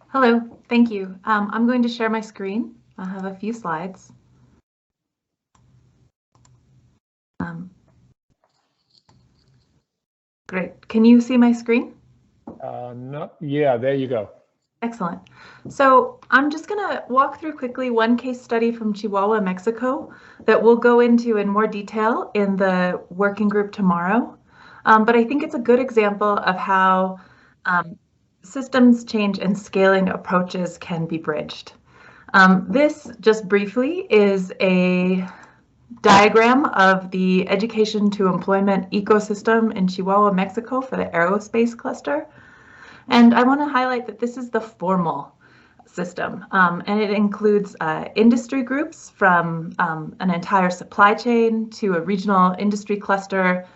S4: Hello, thank you. I'm going to share my screen. I have a few slides. Great. Can you see my screen?
S2: No. Yeah, there you go.
S4: Excellent. So I'm just going to walk through quickly one case study from Chihuahua, Mexico, that we'll go into in more detail in the working group tomorrow. But I think it's a good example of how systems change and scaling approaches can be bridged. This, just briefly, is a diagram of the education to employment ecosystem in Chihuahua, Mexico for the aerospace cluster. And I want to highlight that this is the formal system, and it includes industry groups from an entire supply chain to a regional industry cluster,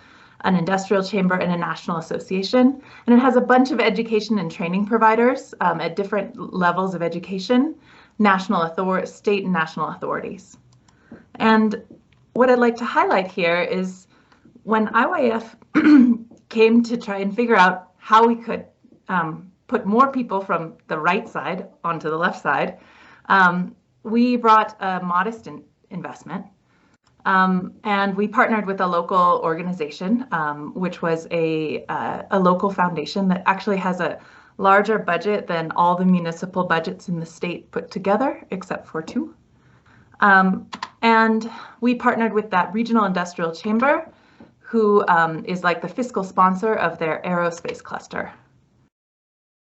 S4: an industrial chamber, and a national association. And it has a bunch of education and training providers at different levels of education, state and national authorities. And what I'd like to highlight here is when IYF came to try and figure out how we could put more people from the right side onto the left side, we brought a modest investment. And we partnered with a local organization, which was a local foundation that actually has a larger budget than all the municipal budgets in the state put together, except for two. And we partnered with that regional industrial chamber, who is like the fiscal sponsor of their aerospace cluster.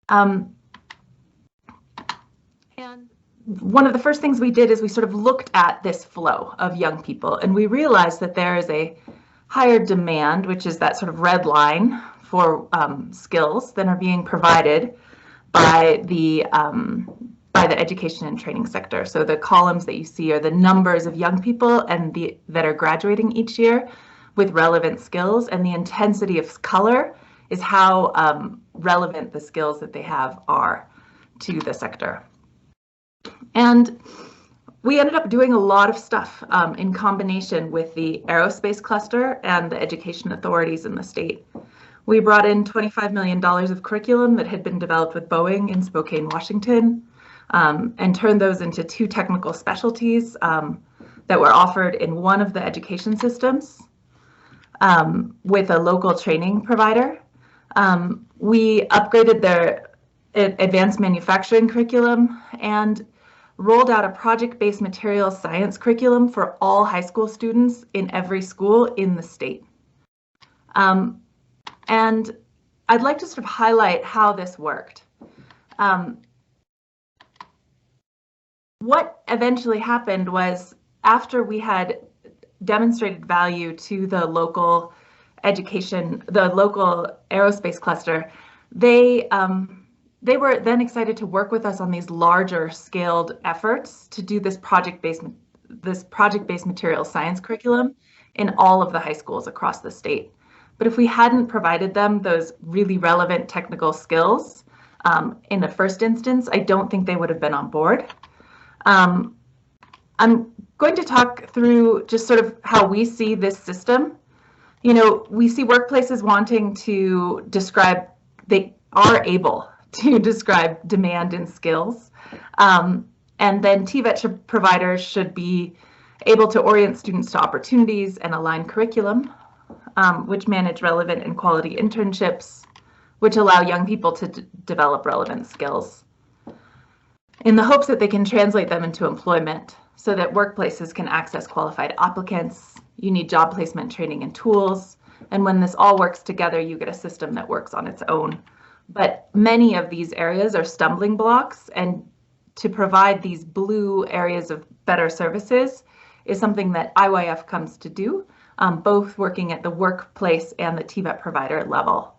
S4: And one of the first things we did is we sort of looked at this flow of young people, and we realized that there is a higher demand, which is that sort of red line for skills that are being provided by the education and training sector. So the columns that you see are the numbers of young people that are graduating each year with relevant skills, and the intensity of color is how relevant the skills that they have are to the sector. And we ended up doing a lot of stuff in combination with the aerospace cluster and the education authorities in the state. We brought in $25 million of curriculum that had been developed with Boeing in Spokane, Washington, and turned those into 2 technical specialties that were offered in one of the education systems with a local training provider. We upgraded their advanced manufacturing curriculum and rolled out a project-based materials science curriculum for all high school students in every school in the state. And I'd like to sort of highlight how this worked. What eventually happened was, after we had demonstrated value to the local education, the local aerospace cluster, they were then excited to work with us on these larger scaled efforts to do this project-based materials science curriculum in all of the high schools across the state. But if we hadn't provided them those really relevant technical skills in the first instance, I don't think they would have been on board. I'm going to talk through just sort of how we see this system. You know, we see workplaces wanting to describe, they are able to describe demand and skills. And then TVET providers should be able to orient students to opportunities and align curriculum, which manage relevant and quality internships, which allow young people to develop relevant skills, in the hopes that they can translate them into employment so that workplaces can access qualified applicants. You need job placement training and tools, And when this all works together, you get a system that works on its own. But many of these areas are stumbling blocks, and to provide these blue areas of better services is something that IYF comes to do, both working at the workplace and the TVET provider level.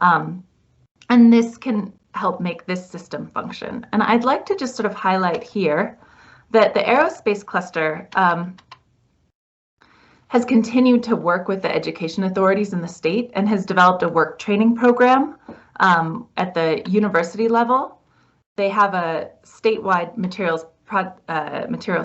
S4: And this can help make this system function. And I'd like to just sort of highlight here that the aerospace cluster has continued to work with the education authorities in the state and has developed a work training program at the university level. They have a statewide materials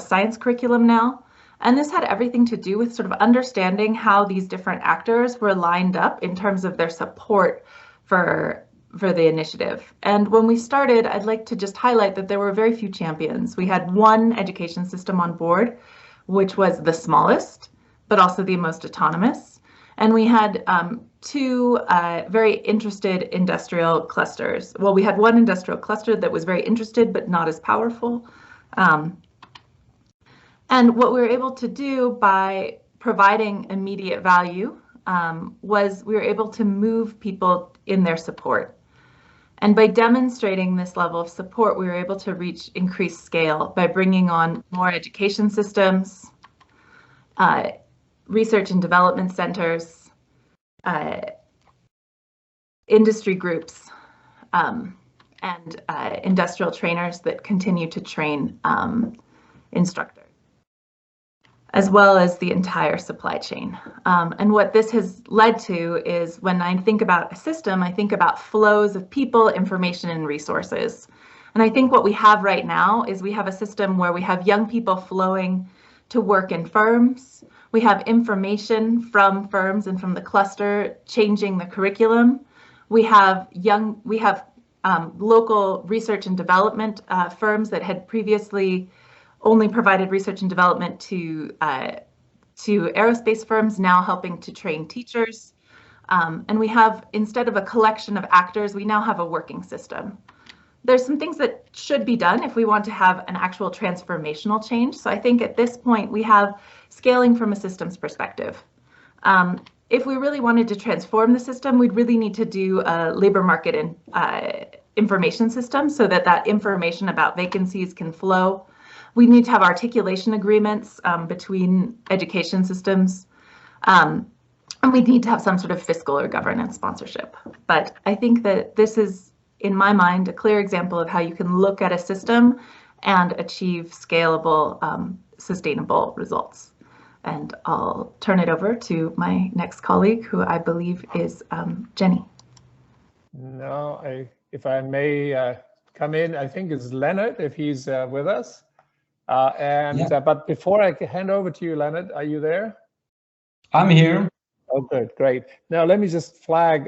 S4: science curriculum now, and this had everything to do with sort of understanding how these different actors were lined up in terms of their support for the initiative. And when we started, I'd like to just highlight that there were very few champions. We had one education system on board, which was the smallest, but also the most autonomous. And we had two very interested industrial clusters. Well, we had one industrial cluster that was very interested, but not as powerful. And what we were able to do by providing immediate value was we were able to move people in their support. And by demonstrating this level of support, we were able to reach increased scale by bringing on more education systems, research and development centers, industry groups, and industrial trainers that continue to train instructors, as well as the entire supply chain. And what this has led to is when I think about a system, I think about flows of people, information, and resources. And I think what we have right now is we have a system where we have young people flowing to work in firms. We have information from firms and from the cluster changing the curriculum. We have local research and development firms that had previously only provided research and development to aerospace firms, now helping to train teachers. And we have, instead of a collection of actors, we now have a working system. There's some things that should be done if we want to have an actual transformational change. So I think at this point we have scaling from a systems perspective. If we really wanted to transform the system, we'd really need to do a labor market and information system so that that information about vacancies can flow. We need to have articulation agreements between education systems. And we need to have some sort of fiscal or governance sponsorship. But I think that this is, in my mind, a clear example of how you can look at a system and achieve scalable, sustainable results. And I'll turn it over to my next colleague, who I believe is Jenny.
S2: No, if I may come in, I think it's Leonard, if he's with us. But before I hand over to you, Leonard, are you there?
S5: I'm here.
S2: Oh, good, great. Now, let me just flag,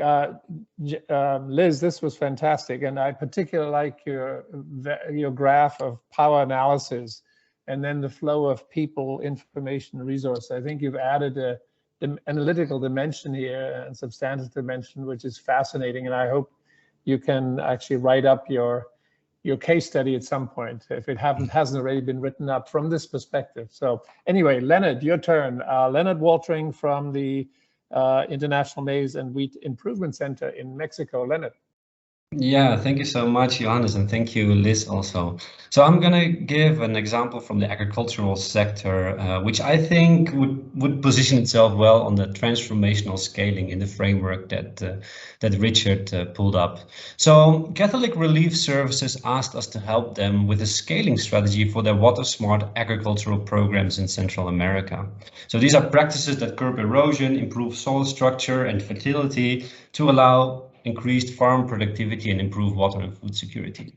S2: Liz, this was fantastic. And I particularly like your graph of power analysis and then the flow of people, information, resource. I think you've added an analytical dimension here and substantive dimension, which is fascinating. And I hope you can actually write up your case study at some point, if it hasn't already been written up from this perspective. So anyway, Leonard, your turn. Leonard Waltering from the International Maize and Wheat Improvement Center in Mexico. Leonard.
S5: Yeah, thank you so much, Johannes, and thank you, Liz, also. So I'm going to give an example from the agricultural sector, which I think would position itself well on the transformational scaling in the framework that Richard pulled up. So Catholic Relief Services asked us to help them with a scaling strategy for their water-smart agricultural programs in Central America. So these are practices that curb erosion, improve soil structure and fertility to allow increased farm productivity and improve water and food security.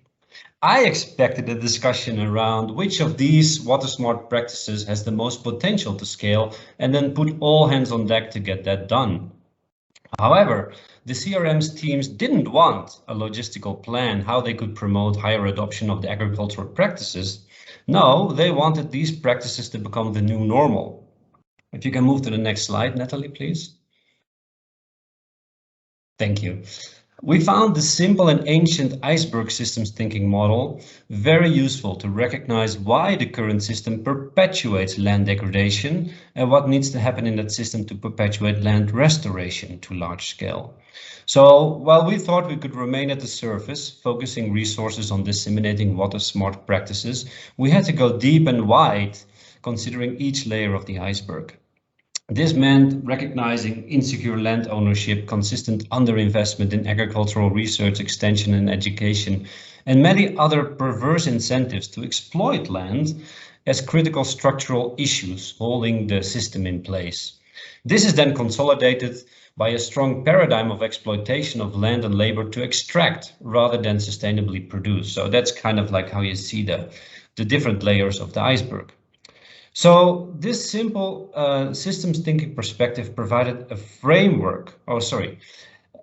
S5: I expected a discussion around which of these water smart practices has the most potential to scale and then put all hands on deck to get that done. However, the CRM's teams didn't want a logistical plan how they could promote higher adoption of the agricultural practices. No, they wanted these practices to become the new normal. If you can move to the next slide, Natalie, please. Thank you. We found the simple and ancient iceberg systems thinking model very useful to recognize why the current system perpetuates land degradation and what needs to happen in that system to perpetuate land restoration to large scale. So while we thought we could remain at the surface, focusing resources on disseminating water smart practices, we had to go deep and wide, considering each layer of the iceberg. This meant recognizing insecure land ownership, consistent underinvestment in agricultural research, extension and education, and many other perverse incentives to exploit land as critical structural issues holding the system in place. This is then consolidated by a strong paradigm of exploitation of land and labor to extract rather than sustainably produce. So that's kind of like how you see the different layers of the iceberg. So this simple systems thinking perspective provided a framework.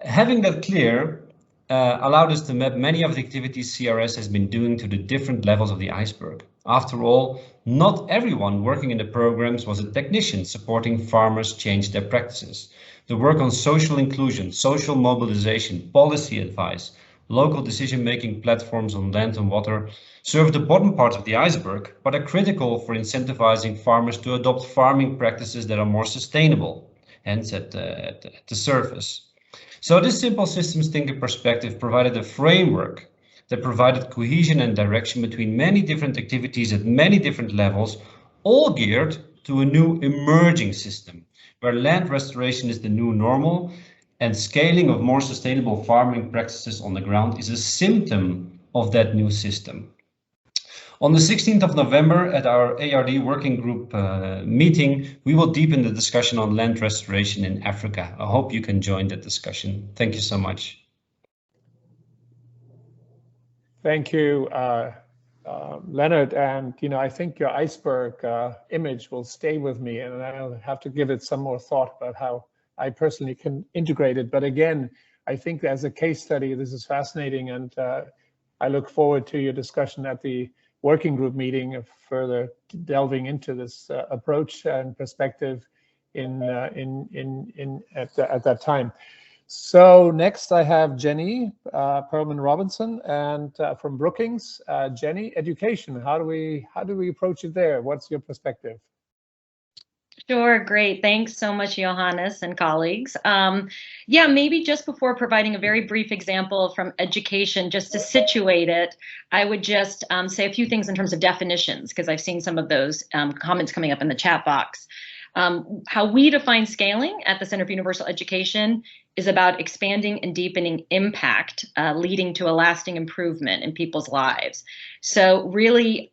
S5: Having that clear allowed us to map many of the activities CRS has been doing to the different levels of the iceberg. After all, not everyone working in the programs was a technician supporting farmers change their practices. The work on social inclusion, social mobilization, policy advice, local decision-making platforms on land and water serve the bottom parts of the iceberg, but are critical for incentivizing farmers to adopt farming practices that are more sustainable, hence at the surface. So this simple systems thinking perspective provided a framework that provided cohesion and direction between many different activities at many different levels, all geared to a new emerging system, where land restoration is the new normal and scaling of more sustainable farming practices on the ground is a symptom of that new system. On the 16th of November at our ARD working group meeting, we will deepen the discussion on land restoration in Africa. I hope you can join that discussion. Thank you so much.
S2: Thank you, Leonard. And, I think your iceberg image will stay with me, and I'll have to give it some more thought about how I personally can integrate it. But again, I think as a case study, this is fascinating, and I look forward to your discussion at the working group meeting of further delving into this approach and perspective at that time. So next I have Jenny Perlman Robinson and from Brookings. Jenny, education. How do we approach it there? What's your perspective?
S6: Sure, great. Thanks so much, Johannes and colleagues. Yeah, maybe just before providing a very brief example from education, just to situate it, I would just say a few things in terms of definitions, because I've seen some of those comments coming up in the chat box. How we define scaling at the Center for Universal Education is about expanding and deepening impact, leading to a lasting improvement in people's lives. So really,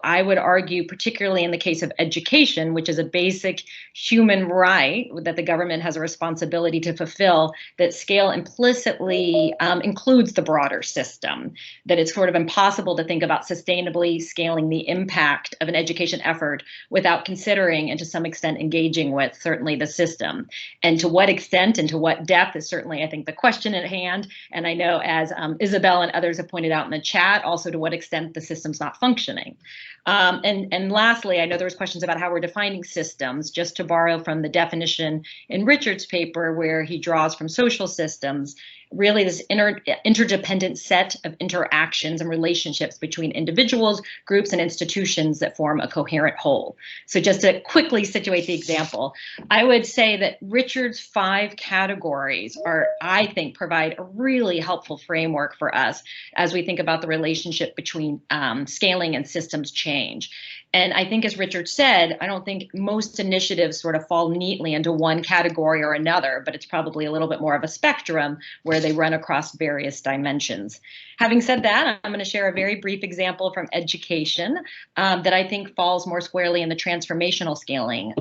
S6: I would argue, particularly in the case of education, which is a basic human right that the government has a responsibility to fulfill, that scale implicitly includes the broader system, that it's sort of impossible to think about sustainably scaling the impact of an education effort without considering and to some extent engaging with certainly the system. And to what extent and to what depth is certainly, I think, the question at hand. And I know, as Isabel and others have pointed out in the chat, also to what extent the system's not functioning. And lastly, I know there was questions about how we're defining systems, just to borrow from the definition in Richard's paper where he draws from social systems, really this interdependent set of interactions and relationships between individuals, groups, and institutions that form a coherent whole. So just to quickly situate the example, I would say that Richard's 5 categories I think, provide a really helpful framework for us as we think about the relationship between scaling and systems change. And I think, as Richard said, I don't think most initiatives sort of fall neatly into one category or another, but it's probably a little bit more of a spectrum where they run across various dimensions. Having said that, I'm going to share a very brief example from education that I think falls more squarely in the transformational scaling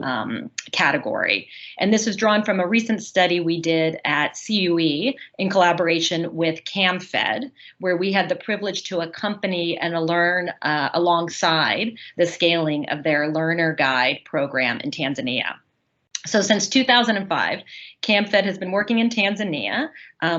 S6: category. And this is drawn from a recent study we did at CUE in collaboration with CAMFED, where we had the privilege to accompany and learn alongside the scaling of their Learner Guide program in Tanzania. So since 2005, CAMFED has been working in Tanzania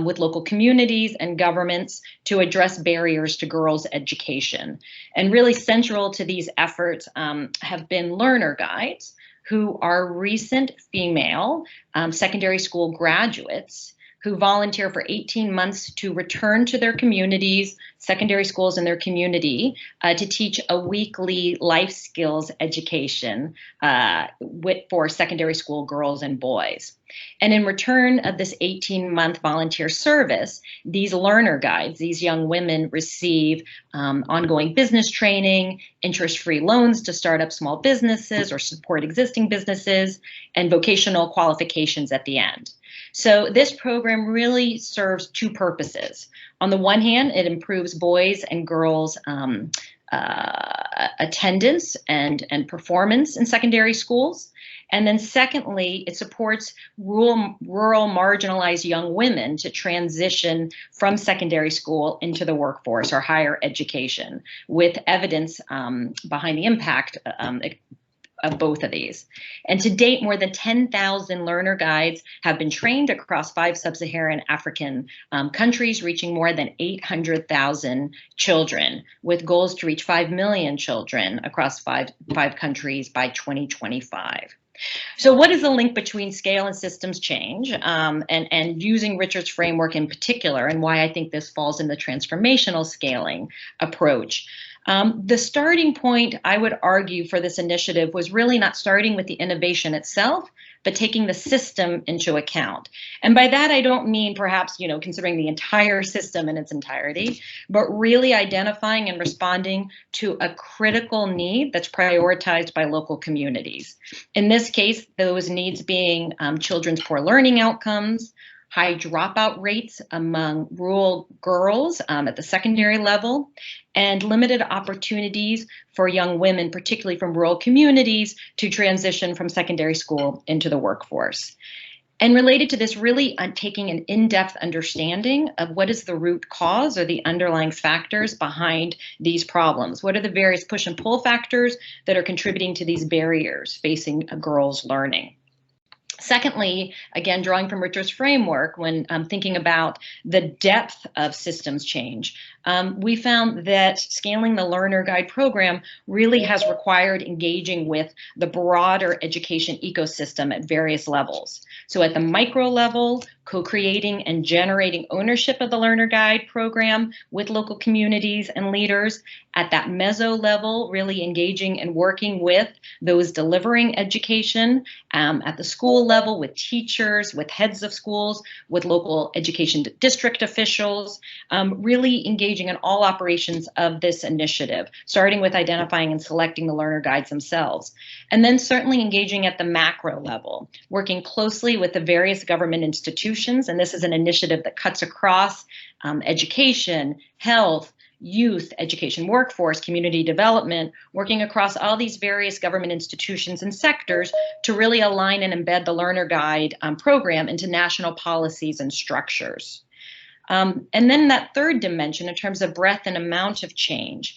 S6: with local communities and governments to address barriers to girls' education. And really central to these efforts have been learner guides, who are recent female secondary school graduates who volunteer for 18 months to return to their communities, secondary schools in their community, to teach a weekly life skills education for secondary school girls and boys. And in return of this 18-month volunteer service, these learner guides, these young women receive ongoing business training, interest-free loans to start up small businesses or support existing businesses, and vocational qualifications at the end. So this program really serves two purposes. On the one hand, it improves boys and girls' attendance and performance in secondary schools. And then secondly, it supports rural marginalized young women to transition from secondary school into the workforce or higher education, with evidence behind the impact of both of these. And to date, more than 10,000 learner guides have been trained across 5 sub-Saharan African countries, reaching more than 800,000 children, with goals to reach 5 million children across five countries by 2025. So what is the link between scale and systems change, and using Richard's framework in particular, and why I think this falls in the transformational scaling approach? The starting point, I would argue, for this initiative was really not starting with the innovation itself, but taking the system into account. And by that, I don't mean perhaps, considering the entire system in its entirety, but really identifying and responding to a critical need that's prioritized by local communities. In this case, those needs being children's poor learning outcomes, high dropout rates among rural girls at the secondary level, and limited opportunities for young women, particularly from rural communities, to transition from secondary school into the workforce. And related to this, really taking an in-depth understanding of what is the root cause or the underlying factors behind these problems. What are the various push and pull factors that are contributing to these barriers facing girls' learning? Secondly, again, drawing from Richard's framework, when thinking about the depth of systems change, we found that scaling the Learner Guide program really has required engaging with the broader education ecosystem at various levels. So at the micro level, co-creating and generating ownership of the Learner Guide program with local communities and leaders. At that meso level, really engaging and working with those delivering education at the school level, with teachers, with heads of schools, with local education district officials, really engaging in all operations of this initiative, starting with identifying and selecting the learner guides themselves. And then certainly engaging at the macro level, working closely with the various government institutions. And this is an initiative that cuts across education, health, youth, education, workforce, community development, working across all these various government institutions and sectors to really align and embed the Learner Guide program into national policies and structures. And then that third dimension, in terms of breadth and amount of change,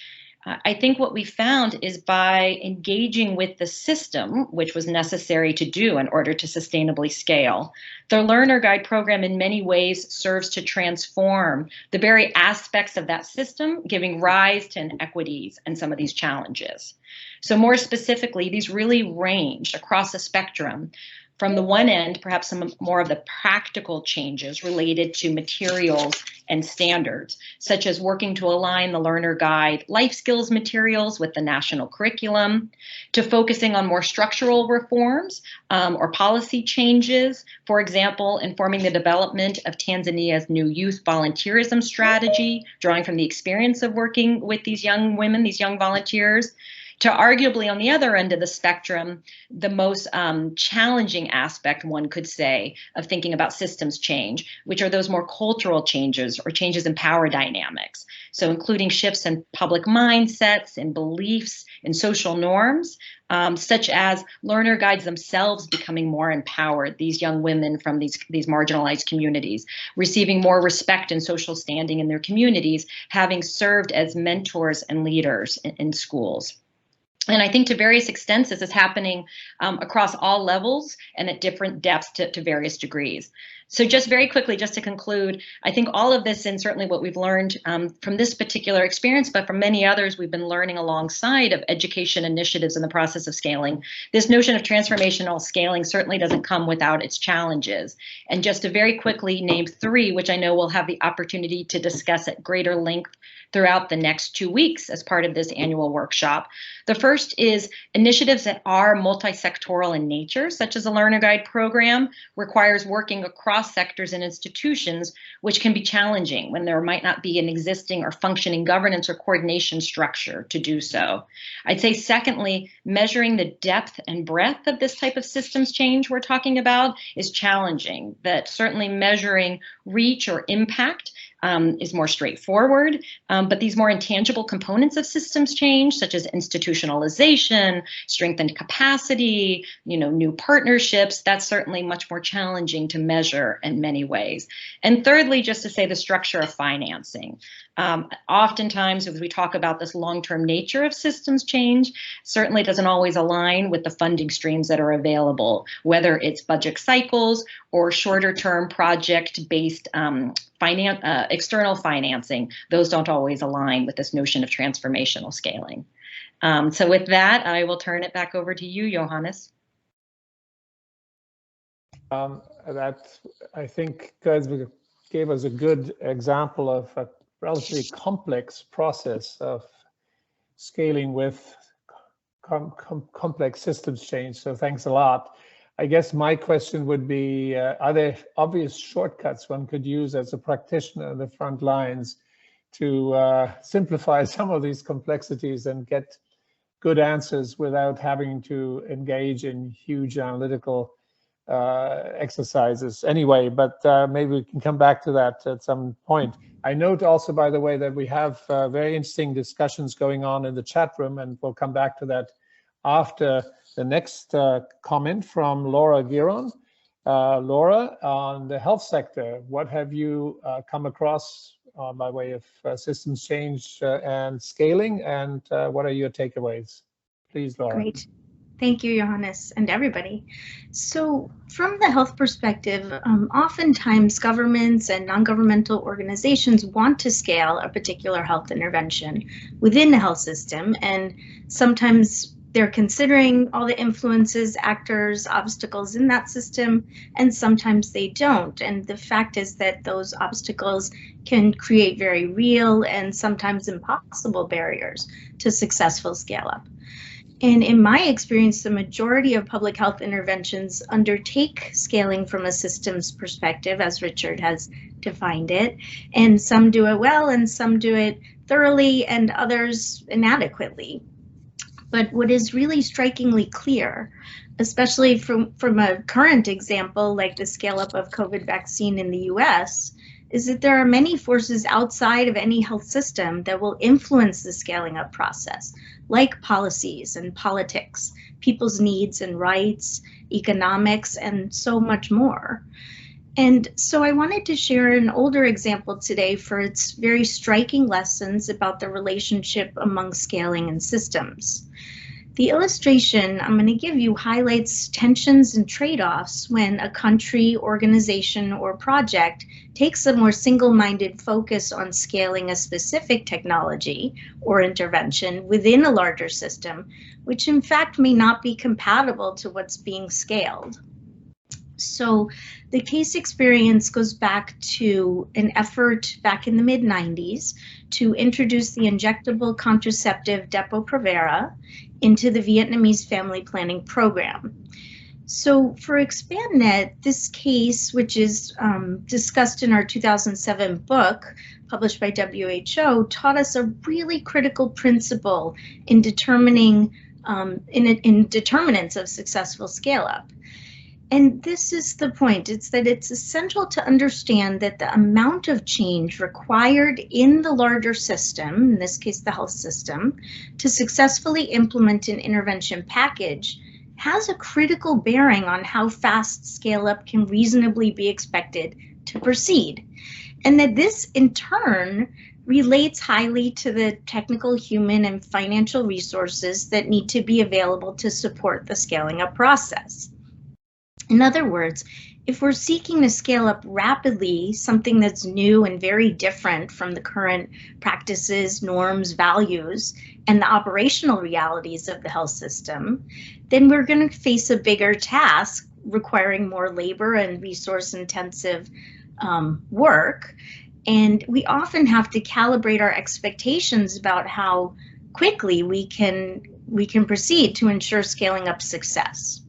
S6: I think what we found is by engaging with the system, which was necessary to do in order to sustainably scale, the Learner Guide program in many ways serves to transform the very aspects of that system, giving rise to inequities and some of these challenges. So more specifically, these really ranged across the spectrum. From the one end, perhaps some more of the practical changes related to materials and standards, such as working to align the Learner Guide life skills materials with the national curriculum, to focusing on more structural reforms or policy changes, for example, informing the development of Tanzania's new youth volunteerism strategy, drawing from the experience of working with these young women, these young volunteers, to arguably on the other end of the spectrum, the most challenging aspect, one could say, of thinking about systems change, which are those more cultural changes or changes in power dynamics. So including shifts in public mindsets and beliefs and social norms, such as learner guides themselves becoming more empowered, these young women from these marginalized communities, receiving more respect and social standing in their communities, having served as mentors and leaders in schools. And I think to various extents, this is happening across all levels and at different depths to various degrees. So just very quickly, just to conclude, I think all of this, and certainly what we've learned from this particular experience, but from many others we've been learning alongside of education initiatives in the process of scaling, this notion of transformational scaling certainly doesn't come without its challenges. And just to very quickly name 3, which I know we'll have the opportunity to discuss at greater length throughout the next 2 weeks as part of this annual workshop. The first is initiatives that are multi-sectoral in nature, such as a Learner Guide program, requires working across sectors and institutions, which can be challenging when there might not be an existing or functioning governance or coordination structure to do so. I'd say secondly, measuring the depth and breadth of this type of systems change we're talking about is challenging, that certainly measuring reach or impact is more straightforward, but these more intangible components of systems change, such as institutionalization, strengthened capacity, new partnerships, that's certainly much more challenging to measure in many ways. And thirdly, just to say the structure of financing. Oftentimes, as we talk about this long-term nature of systems change, certainly doesn't always align with the funding streams that are available, whether it's budget cycles or shorter-term project-based external financing. Those don't always align with this notion of transformational scaling. So with that, I will turn it back over to you, Johannes.
S2: That, I think, gave us a good example of a relatively complex process of scaling with complex systems change. So thanks a lot. I guess my question would be, are there obvious shortcuts one could use as a practitioner in the front lines to simplify some of these complexities and get good answers without having to engage in huge analytical exercises anyway, but maybe we can come back to that at some point. I note also, by the way, that we have very interesting discussions going on in the chat room, and we'll come back to that after the next comment from Laura Giron. Laura, on the health sector, what have you come across by way of systems change and scaling, and what are your takeaways? Please, Laura.
S7: Great. Thank you, Johannes, and everybody. So from the health perspective, oftentimes governments and non-governmental organizations want to scale a particular health intervention within the health system, and sometimes they're considering all the influences, actors, obstacles in that system, and sometimes they don't. And the fact is that those obstacles can create very real and sometimes impossible barriers to successful scale up. And in my experience, the majority of public health interventions undertake scaling from a systems perspective, as Richard has defined it, and some do it well and some do it thoroughly and others inadequately. But what is really strikingly clear, especially from a current example like the scale up of COVID vaccine in the US, is that there are many forces outside of any health system that will influence the scaling up process, like policies and politics, people's needs and rights, economics, and so much more. And so I wanted to share an older example today for its very striking lessons about the relationship among scaling and systems. The illustration I'm going to give you highlights tensions and trade-offs when a country, organization, or project takes a more single-minded focus on scaling a specific technology or intervention within a larger system, which in fact may not be compatible to what's being scaled. So the case experience goes back to an effort back in the mid-90s to introduce the injectable contraceptive Depo-Provera into the Vietnamese family planning program. So for ExpandNet, this case, which is discussed in our 2007 book, published by WHO, taught us a really critical principle in determining in determinants of successful scale-up. And this is the point, it's that it's essential to understand that the amount of change required in the larger system, in this case the health system, to successfully implement an intervention package has a critical bearing on how fast scale-up can reasonably be expected to proceed. And that this in turn relates highly to the technical, human, and financial resources that need to be available to support the scaling up process. In other words, if we're seeking to scale up rapidly something that's new and very different from the current practices, norms, values, and the operational realities of the health system, then we're going to face a bigger task requiring more labor and resource-intensive work. And we often have to calibrate our expectations about how quickly we can proceed to ensure scaling up success.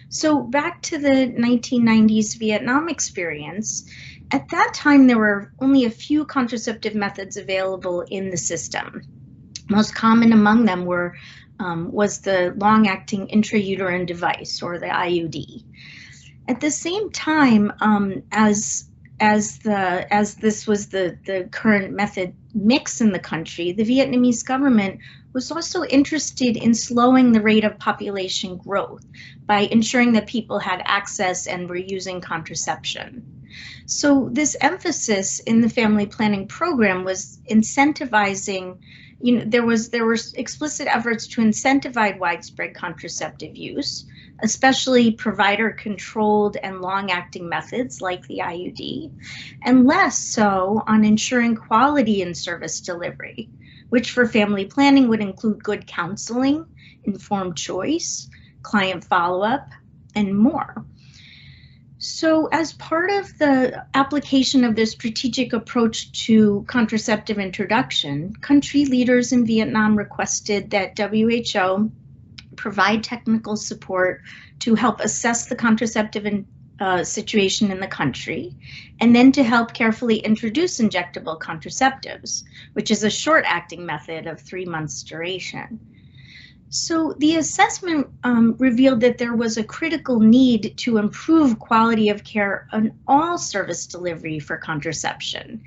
S7: So back to the 1990s Vietnam experience, at that time there were only a few contraceptive methods available in the system. Most common among them was the long-acting intrauterine device, or the IUD. At the same time, as this was the current method mix in the country, the Vietnamese government was also interested in slowing the rate of population growth by ensuring that people had access and were using contraception. So this emphasis in the family planning program was incentivizing, there were explicit efforts to incentivize widespread contraceptive use, especially provider-controlled and long-acting methods like the IUD, and less so on ensuring quality in service delivery, which for family planning would include good counseling, informed choice, client follow-up, and more. So as part of the application of the strategic approach to contraceptive introduction, country leaders in Vietnam requested that WHO provide technical support to help assess the contraceptive situation in the country, and then to help carefully introduce injectable contraceptives, which is a short-acting method of 3 months duration. So the assessment revealed that there was a critical need to improve quality of care on all service delivery for contraception,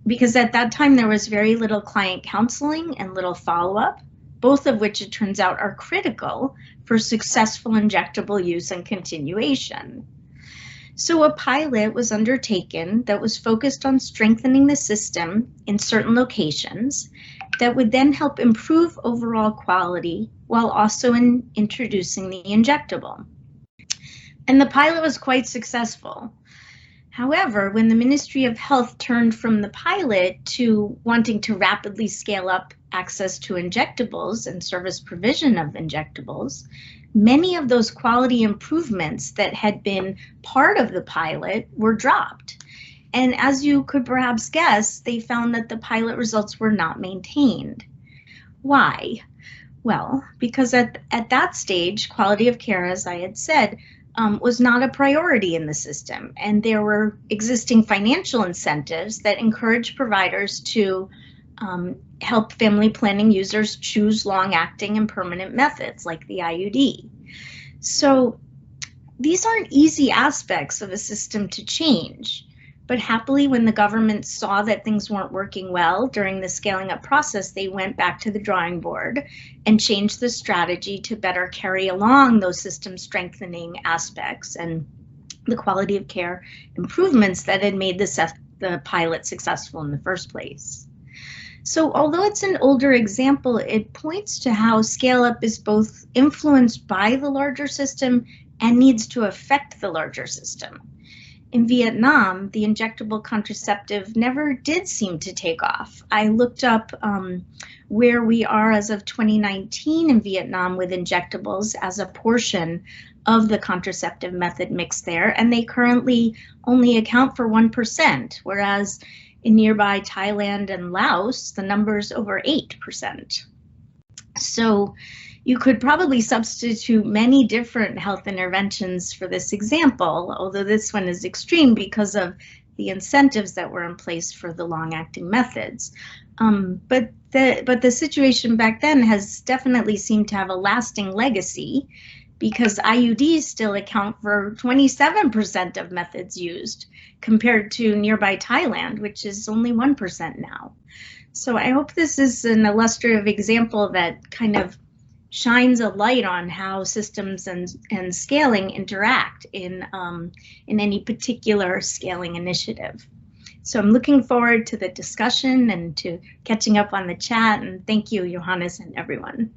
S7: because at that time there was very little client counseling and little follow-up, both of which it turns out are critical for successful injectable use and continuation. So a pilot was undertaken that was focused on strengthening the system in certain locations that would then help improve overall quality while also introducing the injectable. And the pilot was quite successful. However, when the Ministry of Health turned from the pilot to wanting to rapidly scale up access to injectables and service provision of injectables, many of those quality improvements that had been part of the pilot were dropped. And as you could perhaps guess, they found that the pilot results were not maintained. Why? Well, because at that stage, quality of care, as I had said, was not a priority in the system, and there were existing financial incentives that encourage providers to help family planning users choose long-acting and permanent methods like the IUD. So these aren't easy aspects of a system to change, but happily when the government saw that things weren't working well during the scaling up process, they went back to the drawing board and changed the strategy to better carry along those system strengthening aspects and the quality of care improvements that had made the pilot successful in the first place. So although it's an older example, it points to how scale up is both influenced by the larger system and needs to affect the larger system. In Vietnam, the injectable contraceptive never did seem to take off. I looked up where we are as of 2019 in Vietnam with injectables as a portion of the contraceptive method mix there, and they currently only account for 1%, whereas in nearby Thailand and Laos, the number's over 8%. So you could probably substitute many different health interventions for this example, although this one is extreme because of the incentives that were in place for the long-acting methods. But the situation back then has definitely seemed to have a lasting legacy, because IUDs still account for 27% of methods used, compared to nearby Thailand, which is only 1% now. So I hope this is an illustrative example that kind of shines a light on how systems and scaling interact in any particular scaling initiative. So I'm looking forward to the discussion and to catching up on the chat, and thank you, Johannes, and everyone.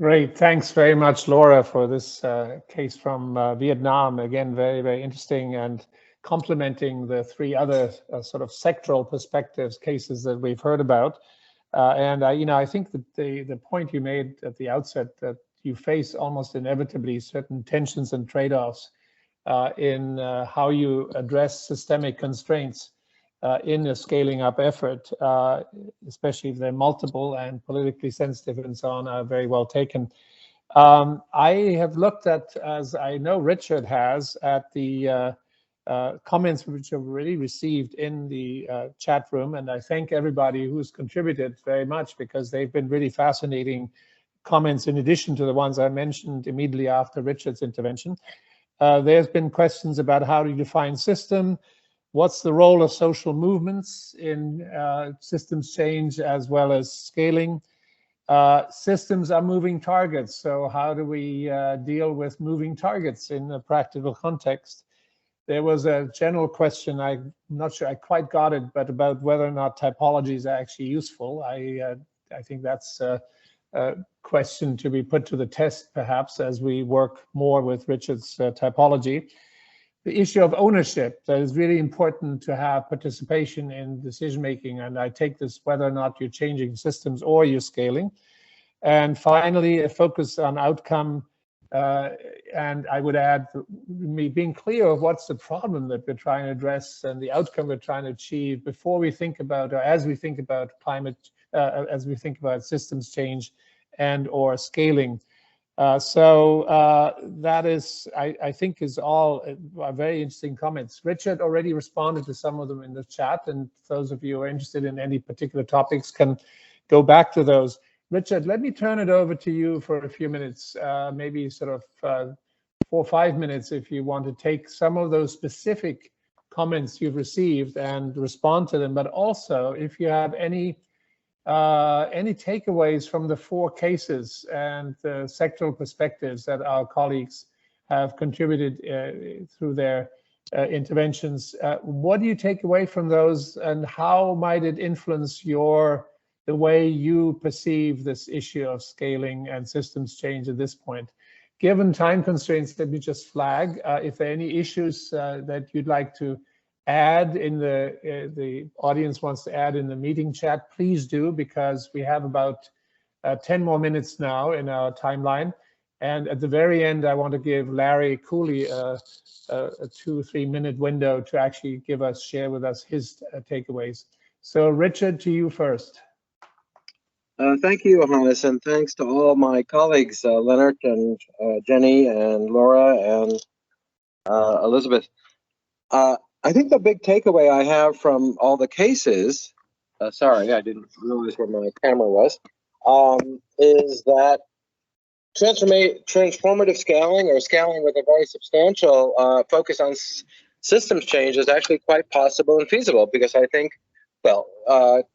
S2: Great. Thanks very much, Laura, for this case from Vietnam. Again, very, very interesting and complementing the three other sort of sectoral perspectives cases that we've heard about. I think that the point you made at the outset, that you face almost inevitably certain tensions and trade-offs in how you address systemic constraints in a scaling up effort, especially if they're multiple and politically sensitive and so on, are very well taken. I have looked at, as I know Richard has, at the comments which have already received in the chat room, and I thank everybody who's contributed very much, because they've been really fascinating comments in addition to the ones I mentioned immediately after Richard's intervention. There's been questions about how to define system, what's the role of social movements in systems change as well as scaling. Systems are moving targets, so how do we deal with moving targets in a practical context? There was a general question, I'm not sure I quite got it, but about whether or not typologies are actually useful. I think that's a question to be put to the test, perhaps, as we work more with Richard's typology. The issue of ownership, that is really important to have participation in decision making, and I take this whether or not you're changing systems or you're scaling. And finally, a focus on outcome, and I would add me being clear of what's the problem that we're trying to address and the outcome we're trying to achieve before we think about, or as we think about climate, as we think about systems change and or scaling. That is, I think, is all very interesting comments. Richard already responded to some of them in the chat, and those of you who are interested in any particular topics can go back to those. Richard, let me turn it over to you for a few minutes, maybe sort of 4 or 5 minutes, if you want to take some of those specific comments you've received and respond to them, but also if you have any takeaways from the 4 cases and the sectoral perspectives that our colleagues have contributed through their interventions. What do you take away from those, and how might it influence the way you perceive this issue of scaling and systems change at this point? Given time constraints, let me just flag if there are any issues that you'd like to add in the audience wants to add in the meeting chat, please do, because we have about 10 more minutes now in our timeline. And at the very end, I want to give Larry Cooley a 2 or 3 minute window to actually share with us his takeaways. So Richard, to you first.
S3: Thank you, Johannes, and thanks to all my colleagues, Leonard and Jenny and Laura and Elizabeth. I think the big takeaway I have from all the cases, sorry, I didn't realize where my camera was, is that transformative scaling, or scaling with a very substantial focus on systems change, is actually quite possible and feasible, because I think, well,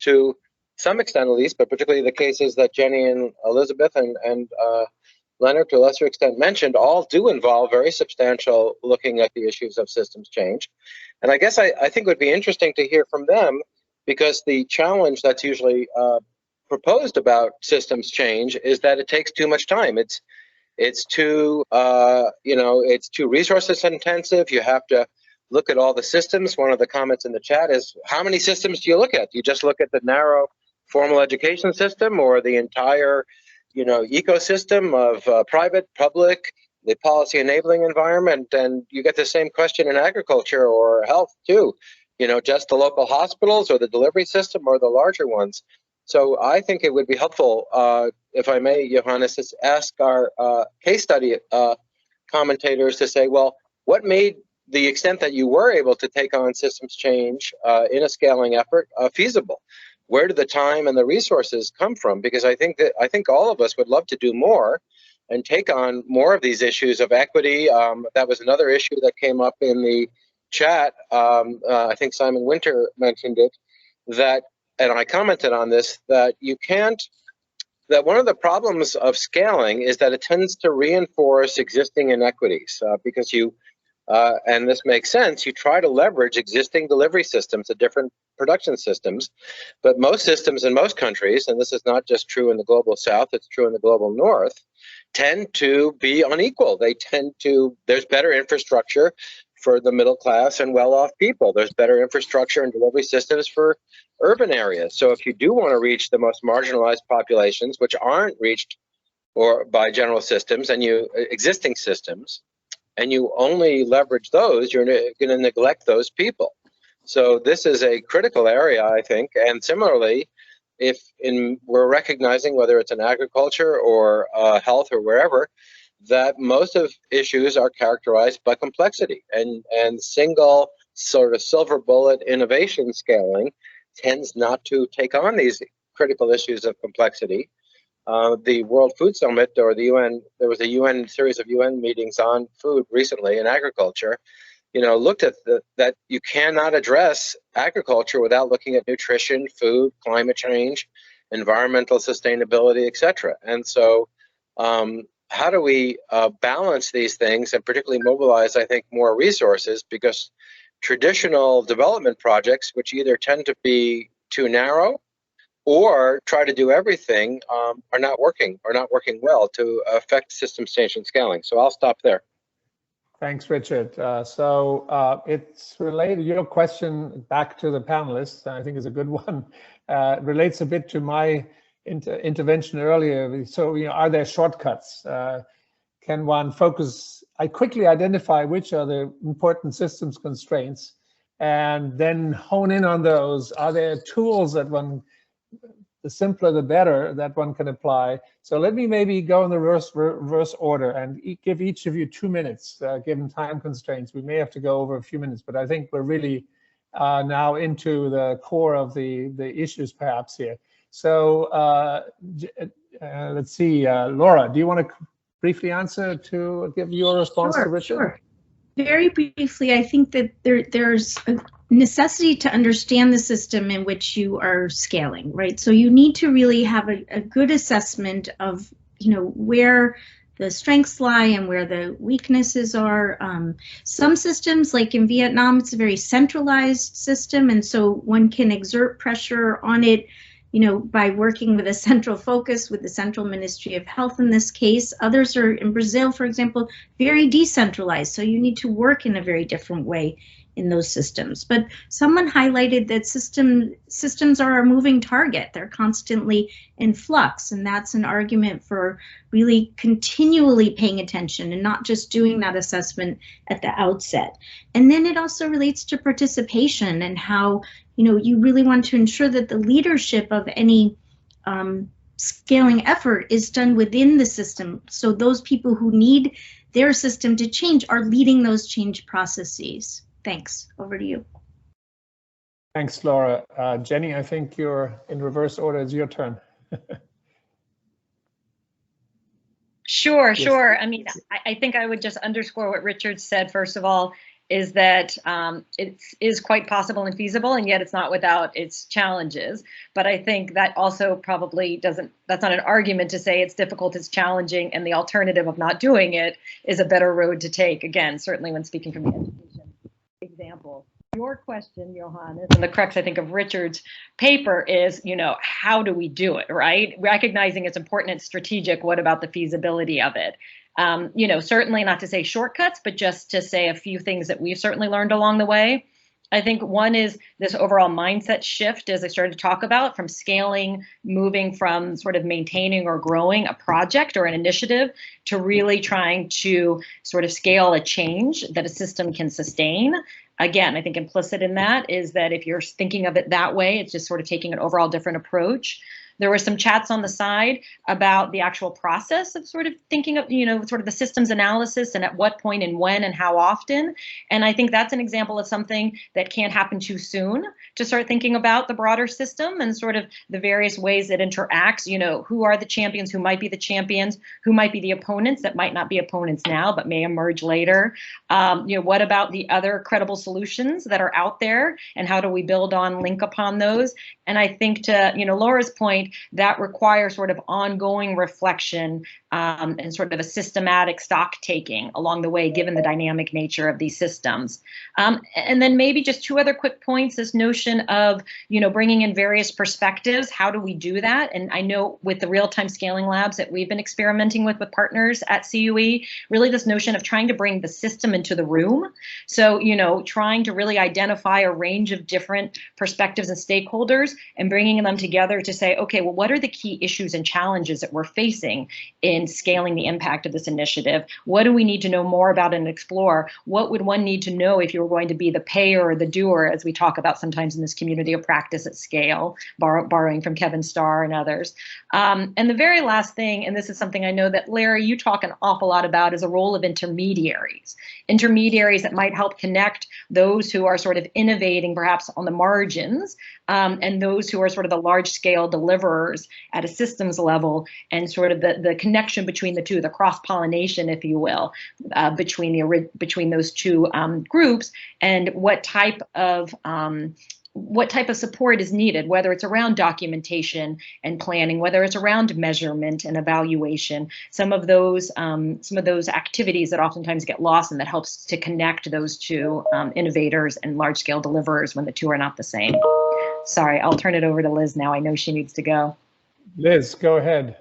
S3: to some extent at least, but particularly the cases that Jenny and Elizabeth and Leonard to a lesser extent mentioned, all do involve very substantial looking at the issues of systems change. And I guess I think it would be interesting to hear from them, because the challenge that's usually proposed about systems change is that it takes too much time. It's too it's too resources intensive. You have to look at all the systems. One of the comments in the chat is, how many systems do you look at? Do you just look at the narrow formal education system, or the entire ecosystem of private, public, the policy enabling environment? And you get the same question in agriculture or health too. Just the local hospitals, or the delivery system, or the larger ones. So I think it would be helpful, if I may, Johannes, to ask our case study commentators to say, well, what made the extent that you were able to take on systems change in a scaling effort feasible? Where did the time and the resources come from? Because I think all of us would love to do more and take on more of these issues of equity. That was another issue that came up in the chat. I think Simon Winter mentioned it, and I commented on this, that one of the problems of scaling is that it tends to reinforce existing inequities, because and this makes sense, you try to leverage existing delivery systems at different production systems. But most systems in most countries, and this is not just true in the global south, it's true in the global north, tend to be unequal. There's better infrastructure for the middle class and well-off people. There's better infrastructure and delivery systems for urban areas. So if you do want to reach the most marginalized populations, which aren't reached or by general systems and existing systems, and you only leverage those, you're going to neglect those people. So this is a critical area, I think. And similarly, we're recognizing, whether it's in agriculture or health or wherever, that most of issues are characterized by complexity, and single sort of silver bullet innovation scaling tends not to take on these critical issues of complexity. The World Food Summit, or the UN, there was a series of UN meetings on food recently in agriculture, looked at that you cannot address agriculture without looking at nutrition, food, climate change, environmental sustainability, etc. And so how do we balance these things and particularly mobilize, I think, more resources? Because traditional development projects, which either tend to be too narrow or try to do everything, are not working well to affect systems change and scaling. So I'll stop there.
S2: Thanks, Richard. It's related, your question back to the panelists, I think is a good one. Relates a bit to my intervention earlier. So, are there shortcuts? Can one focus? I quickly identify which are the important systems constraints and then hone in on those. Are there tools that the simpler the better, that one can apply? So let me maybe go in the reverse order and give each of you 2 minutes, given time constraints. We may have to go over a few minutes, but I think we're really now into the core of the issues perhaps here. So let's see, Laura, do you want to briefly answer to give your response to Richard?
S7: Sure. Very briefly, I think that there's a necessity to understand the system in which you are scaling, right? So you need to really have a good assessment of, where the strengths lie and where the weaknesses are. Some systems, like in Vietnam, it's a very centralized system, and so one can exert pressure on it, by working with a central focus with the Central Ministry of Health in this case. Others are, in Brazil, for example, very decentralized. So you need to work in a very different way in those systems. But someone highlighted that systems are a moving target. They're constantly in flux, and that's an argument for really continually paying attention and not just doing that assessment at the outset. And then it also relates to participation and how you really want to ensure that the leadership of any scaling effort is done within the system. So those people who need their system to change are leading those change processes. Thanks. Over to you.
S2: Thanks, Laura. Jenny, I think you're in reverse order. It's your turn.
S6: Sure.
S2: Yes.
S6: Sure. I mean, I think I would just underscore what Richard said, first of all, is that it is quite possible and feasible, and yet it's not without its challenges. But I think that also probably that's not an argument to say it's difficult, it's challenging, and the alternative of not doing it is a better road to take. Again, certainly when speaking from the education example. Your question, Johannes, and the crux, I think, of Richard's paper is, how do we do it, right? Recognizing it's important and strategic, what about the feasibility of it? Certainly not to say shortcuts, but just to say a few things that we've certainly learned along the way. I think one is this overall mindset shift, as I started to talk about, from scaling, moving from sort of maintaining or growing a project or an initiative to really trying to sort of scale a change that a system can sustain. Again, I think implicit in that is that if you're thinking of it that way, it's just sort of taking an overall different approach. There were some chats on the side about the actual process of sort of thinking of, sort of the systems analysis and at what point and when and how often. And I think that's an example of something that can't happen too soon to start thinking about the broader system and sort of the various ways it interacts. Who are the champions, who might be the champions, who might be the opponents that might not be opponents now, but may emerge later. What about the other credible solutions that are out there and how do we build on, link upon those? And I think to, Laura's point, think that requires sort of ongoing reflection and sort of a systematic stock taking along the way, given the dynamic nature of these systems. And then maybe just two other quick points, this notion of, bringing in various perspectives. How do we do that? And I know with the real-time scaling labs that we've been experimenting with partners at CUE, really this notion of trying to bring the system into the room. So, trying to really identify a range of different perspectives and stakeholders and bringing them together to say, okay, well, what are the key issues and challenges that we're facing in scaling the impact of this initiative? What do we need to know more about and explore? What would one need to know if you were going to be the payer or the doer, as we talk about sometimes in this community of practice at scale, borrowing from Kevin Starr and others. And the very last thing, and this is something I know that Larry, you talk an awful lot about, is a role of intermediaries that might help connect those who are sort of innovating perhaps on the margins and those who are sort of the large scale deliverers at a systems level, and sort of the connection between the two, the cross pollination, if you will, between those two groups, and what type of support is needed, whether it's around documentation and planning, whether it's around measurement and evaluation, some of those activities that oftentimes get lost, and that helps to connect those two innovators and large scale deliverers when the two are not the same. Sorry, I'll turn it over to Liz now. I know she needs to go.
S2: Liz, go ahead.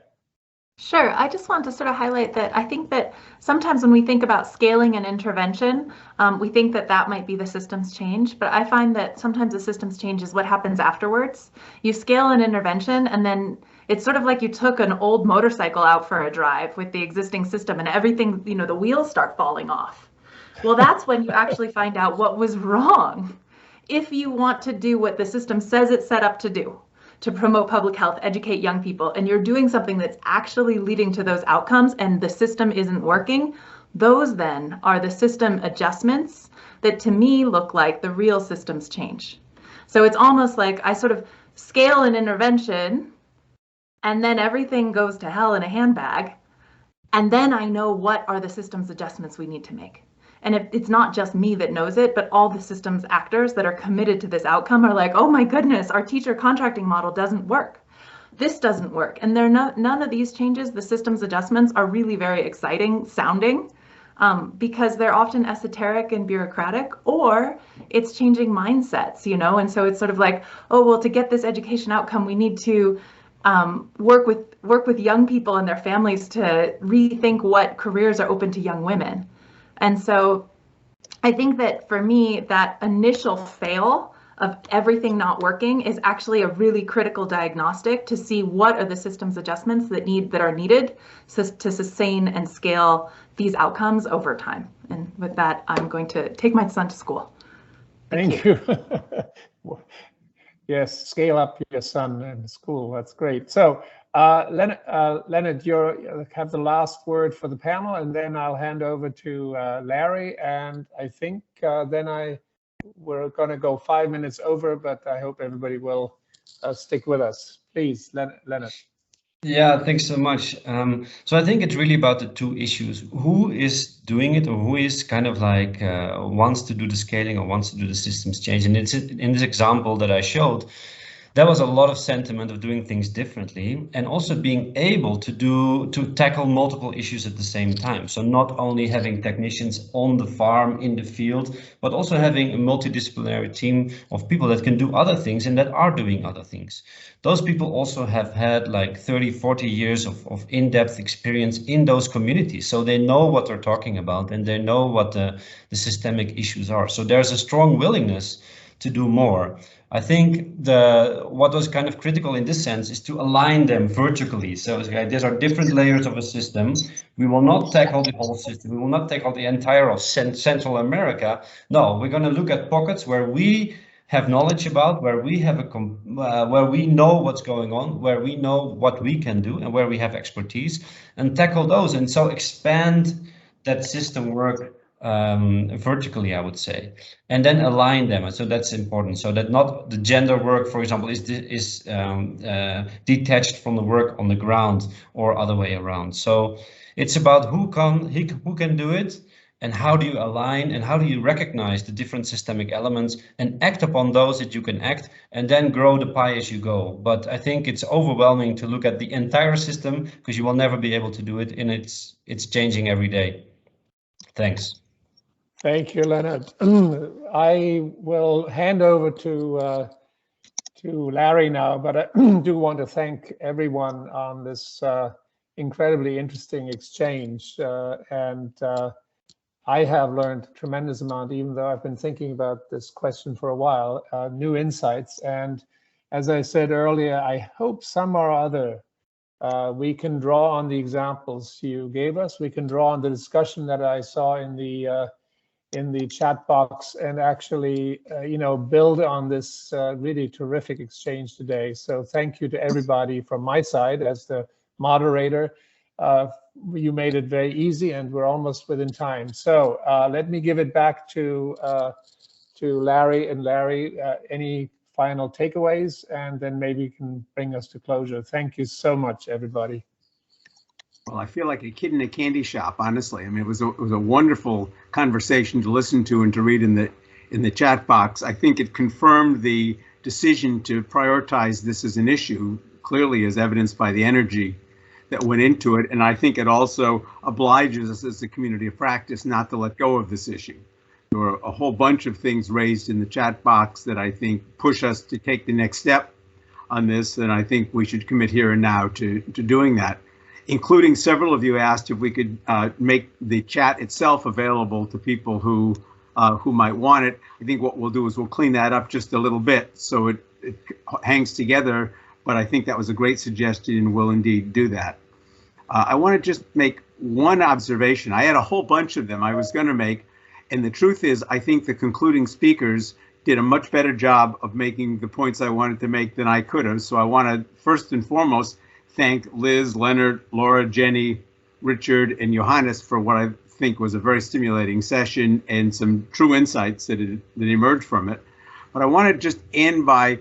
S4: Sure. I just want to sort of highlight that I think that sometimes when we think about scaling and intervention, we think that that might be the systems change, but I find that sometimes the systems change is what happens afterwards. You scale an intervention, and then it's sort of like you took an old motorcycle out for a drive with the existing system, and everything, the wheels start falling off. Well, that's when you actually find out what was wrong. If you want to do what the system says it's set up to do, to promote public health, educate young people, and you're doing something that's actually leading to those outcomes and the system isn't working, those then are the system adjustments that to me look like the real systems change. So it's almost like I sort of scale an intervention and then everything goes to hell in a handbag. And then I know what are the systems adjustments we need to make. And it's not just me that knows it, but all the systems actors that are committed to this outcome are like, oh my goodness, our teacher contracting model doesn't work. This doesn't work. And none of these changes, the systems adjustments, are really very exciting sounding because they're often esoteric and bureaucratic, or it's changing mindsets, and so it's sort of like, oh, well, to get this education outcome, we need to work with young people and their families to rethink what careers are open to young women. And so I think that for me, that initial fail of everything not working is actually a really critical diagnostic to see what are the systems adjustments that are needed to sustain and scale these outcomes over time. And with that, I'm going to take my son to school.
S2: Thank you. Yes, scale up your son in school. That's great. So Leonard, you have the last word for the panel, and then I'll hand over to Larry. And I think we're going to go 5 minutes over, but I hope everybody will stick with us. Please, Leonard.
S5: Yeah, thanks so much. So I think it's really about the two issues: who is doing it, or who is kind of like wants to do the scaling or wants to do the systems change. And it's in this example that I showed, there was a lot of sentiment of doing things differently, and also being able to tackle multiple issues at the same time. So not only having technicians on the farm, in the field, but also having a multidisciplinary team of people that can do other things and that are doing other things. Those people also have had like 30, 40 years of in-depth experience in those communities. So they know what they're talking about, and they know what the systemic issues are. So there's a strong willingness to do more. I think what was kind of critical in this sense is to align them vertically. So these are different layers of a system. We will not tackle the whole system. We will not tackle the entire of Central America. No, we're going to look at pockets where we have knowledge about, where we have where we know what's going on, where we know what we can do, and where we have expertise, and tackle those. And so expand that system work vertically, I would say, and then align them. So that's important, so that not the gender work, for example, is detached from the work on the ground or other way around. So it's about who can do it, And how do you align and how do you recognize the different systemic elements and act upon those that you can act, and then grow the pie as you go. But I think it's overwhelming to look at the entire system, because you will never be able to do it, and it's changing every day. Thanks.
S2: Thank you, Leonard. I will hand over to Larry now, but I do want to thank everyone on this incredibly interesting exchange. I have learned a tremendous amount, even though I've been thinking about this question for a while, new insights. And as I said earlier, I hope some or other we can draw on the examples you gave us. We can draw on the discussion that I saw in the chat box, and actually, build on this really terrific exchange today. So thank you to everybody from my side as the moderator. You made it very easy, and we're almost within time. So let me give it back to Larry. And Larry, any final takeaways, and then maybe you can bring us to closure. Thank you so much, everybody.
S1: Well, I feel like a kid in a candy shop, honestly. I mean, it was a wonderful conversation to listen to and to read in the chat box. I think it confirmed the decision to prioritize this as an issue, clearly as evidenced by the energy that went into it. And I think it also obliges us as a community of practice not to let go of this issue. There were a whole bunch of things raised in the chat box that I think push us to take the next step on this, and I think we should commit here and now to doing that. Including several of you asked if we could make the chat itself available to people who might want it. I think what we'll do is we'll clean that up just a little bit so it hangs together, but I think that was a great suggestion and we'll indeed do that. I want to just make one observation. I had a whole bunch of them I was going to make, and the truth is I think the concluding speakers did a much better job of making the points I wanted to make than I could have. So I want to first and foremost thank Liz, Leonard, Laura, Jenny, Richard, and Johannes for what I think was a very stimulating session and some true insights that emerged from it. But I want to just end by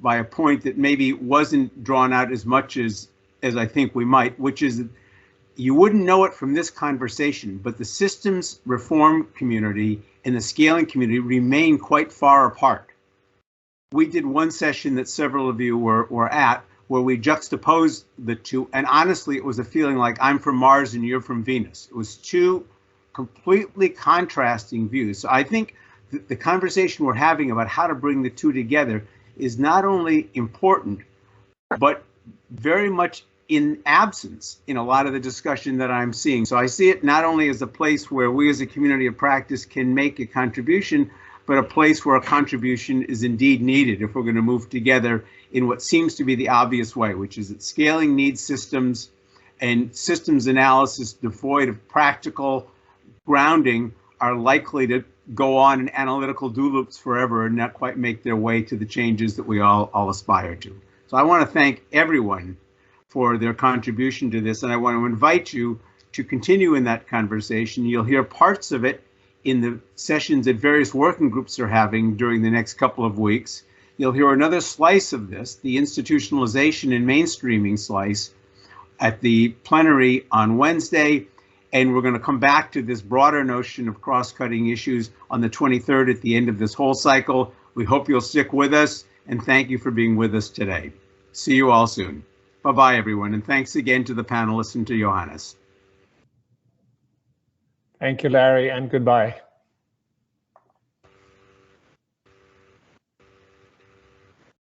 S1: a point that maybe wasn't drawn out as much as I think we might, which is that you wouldn't know it from this conversation, but the systems reform community and the scaling community remain quite far apart. We did one session that several of you were at, where we juxtaposed the two, and honestly, it was a feeling like I'm from Mars and you're from Venus. It was two completely contrasting views. So I think the conversation we're having about how to bring the two together is not only important, but very much in absence in a lot of the discussion that I'm seeing. So I see it not only as a place where we as a community of practice can make a contribution, but a place where a contribution is indeed needed if we're going to move together in what seems to be the obvious way, which is that scaling needs systems, and systems analysis devoid of practical grounding are likely to go on in analytical do loops forever and not quite make their way to the changes that we all aspire to. So I want to thank everyone for their contribution to this, and I want to invite you to continue in that conversation. You'll hear parts of it in the sessions that various working groups are having during the next couple of weeks. You'll hear another slice of this, the institutionalization and mainstreaming slice, at the plenary on Wednesday. And we're going to come back to this broader notion of cross-cutting issues on the 23rd at the end of this whole cycle. We hope you'll stick with us, and thank you for being with us today. See you all soon. Bye-bye, everyone, and thanks again to the panelists and to Johannes.
S2: Thank you, Larry, and goodbye.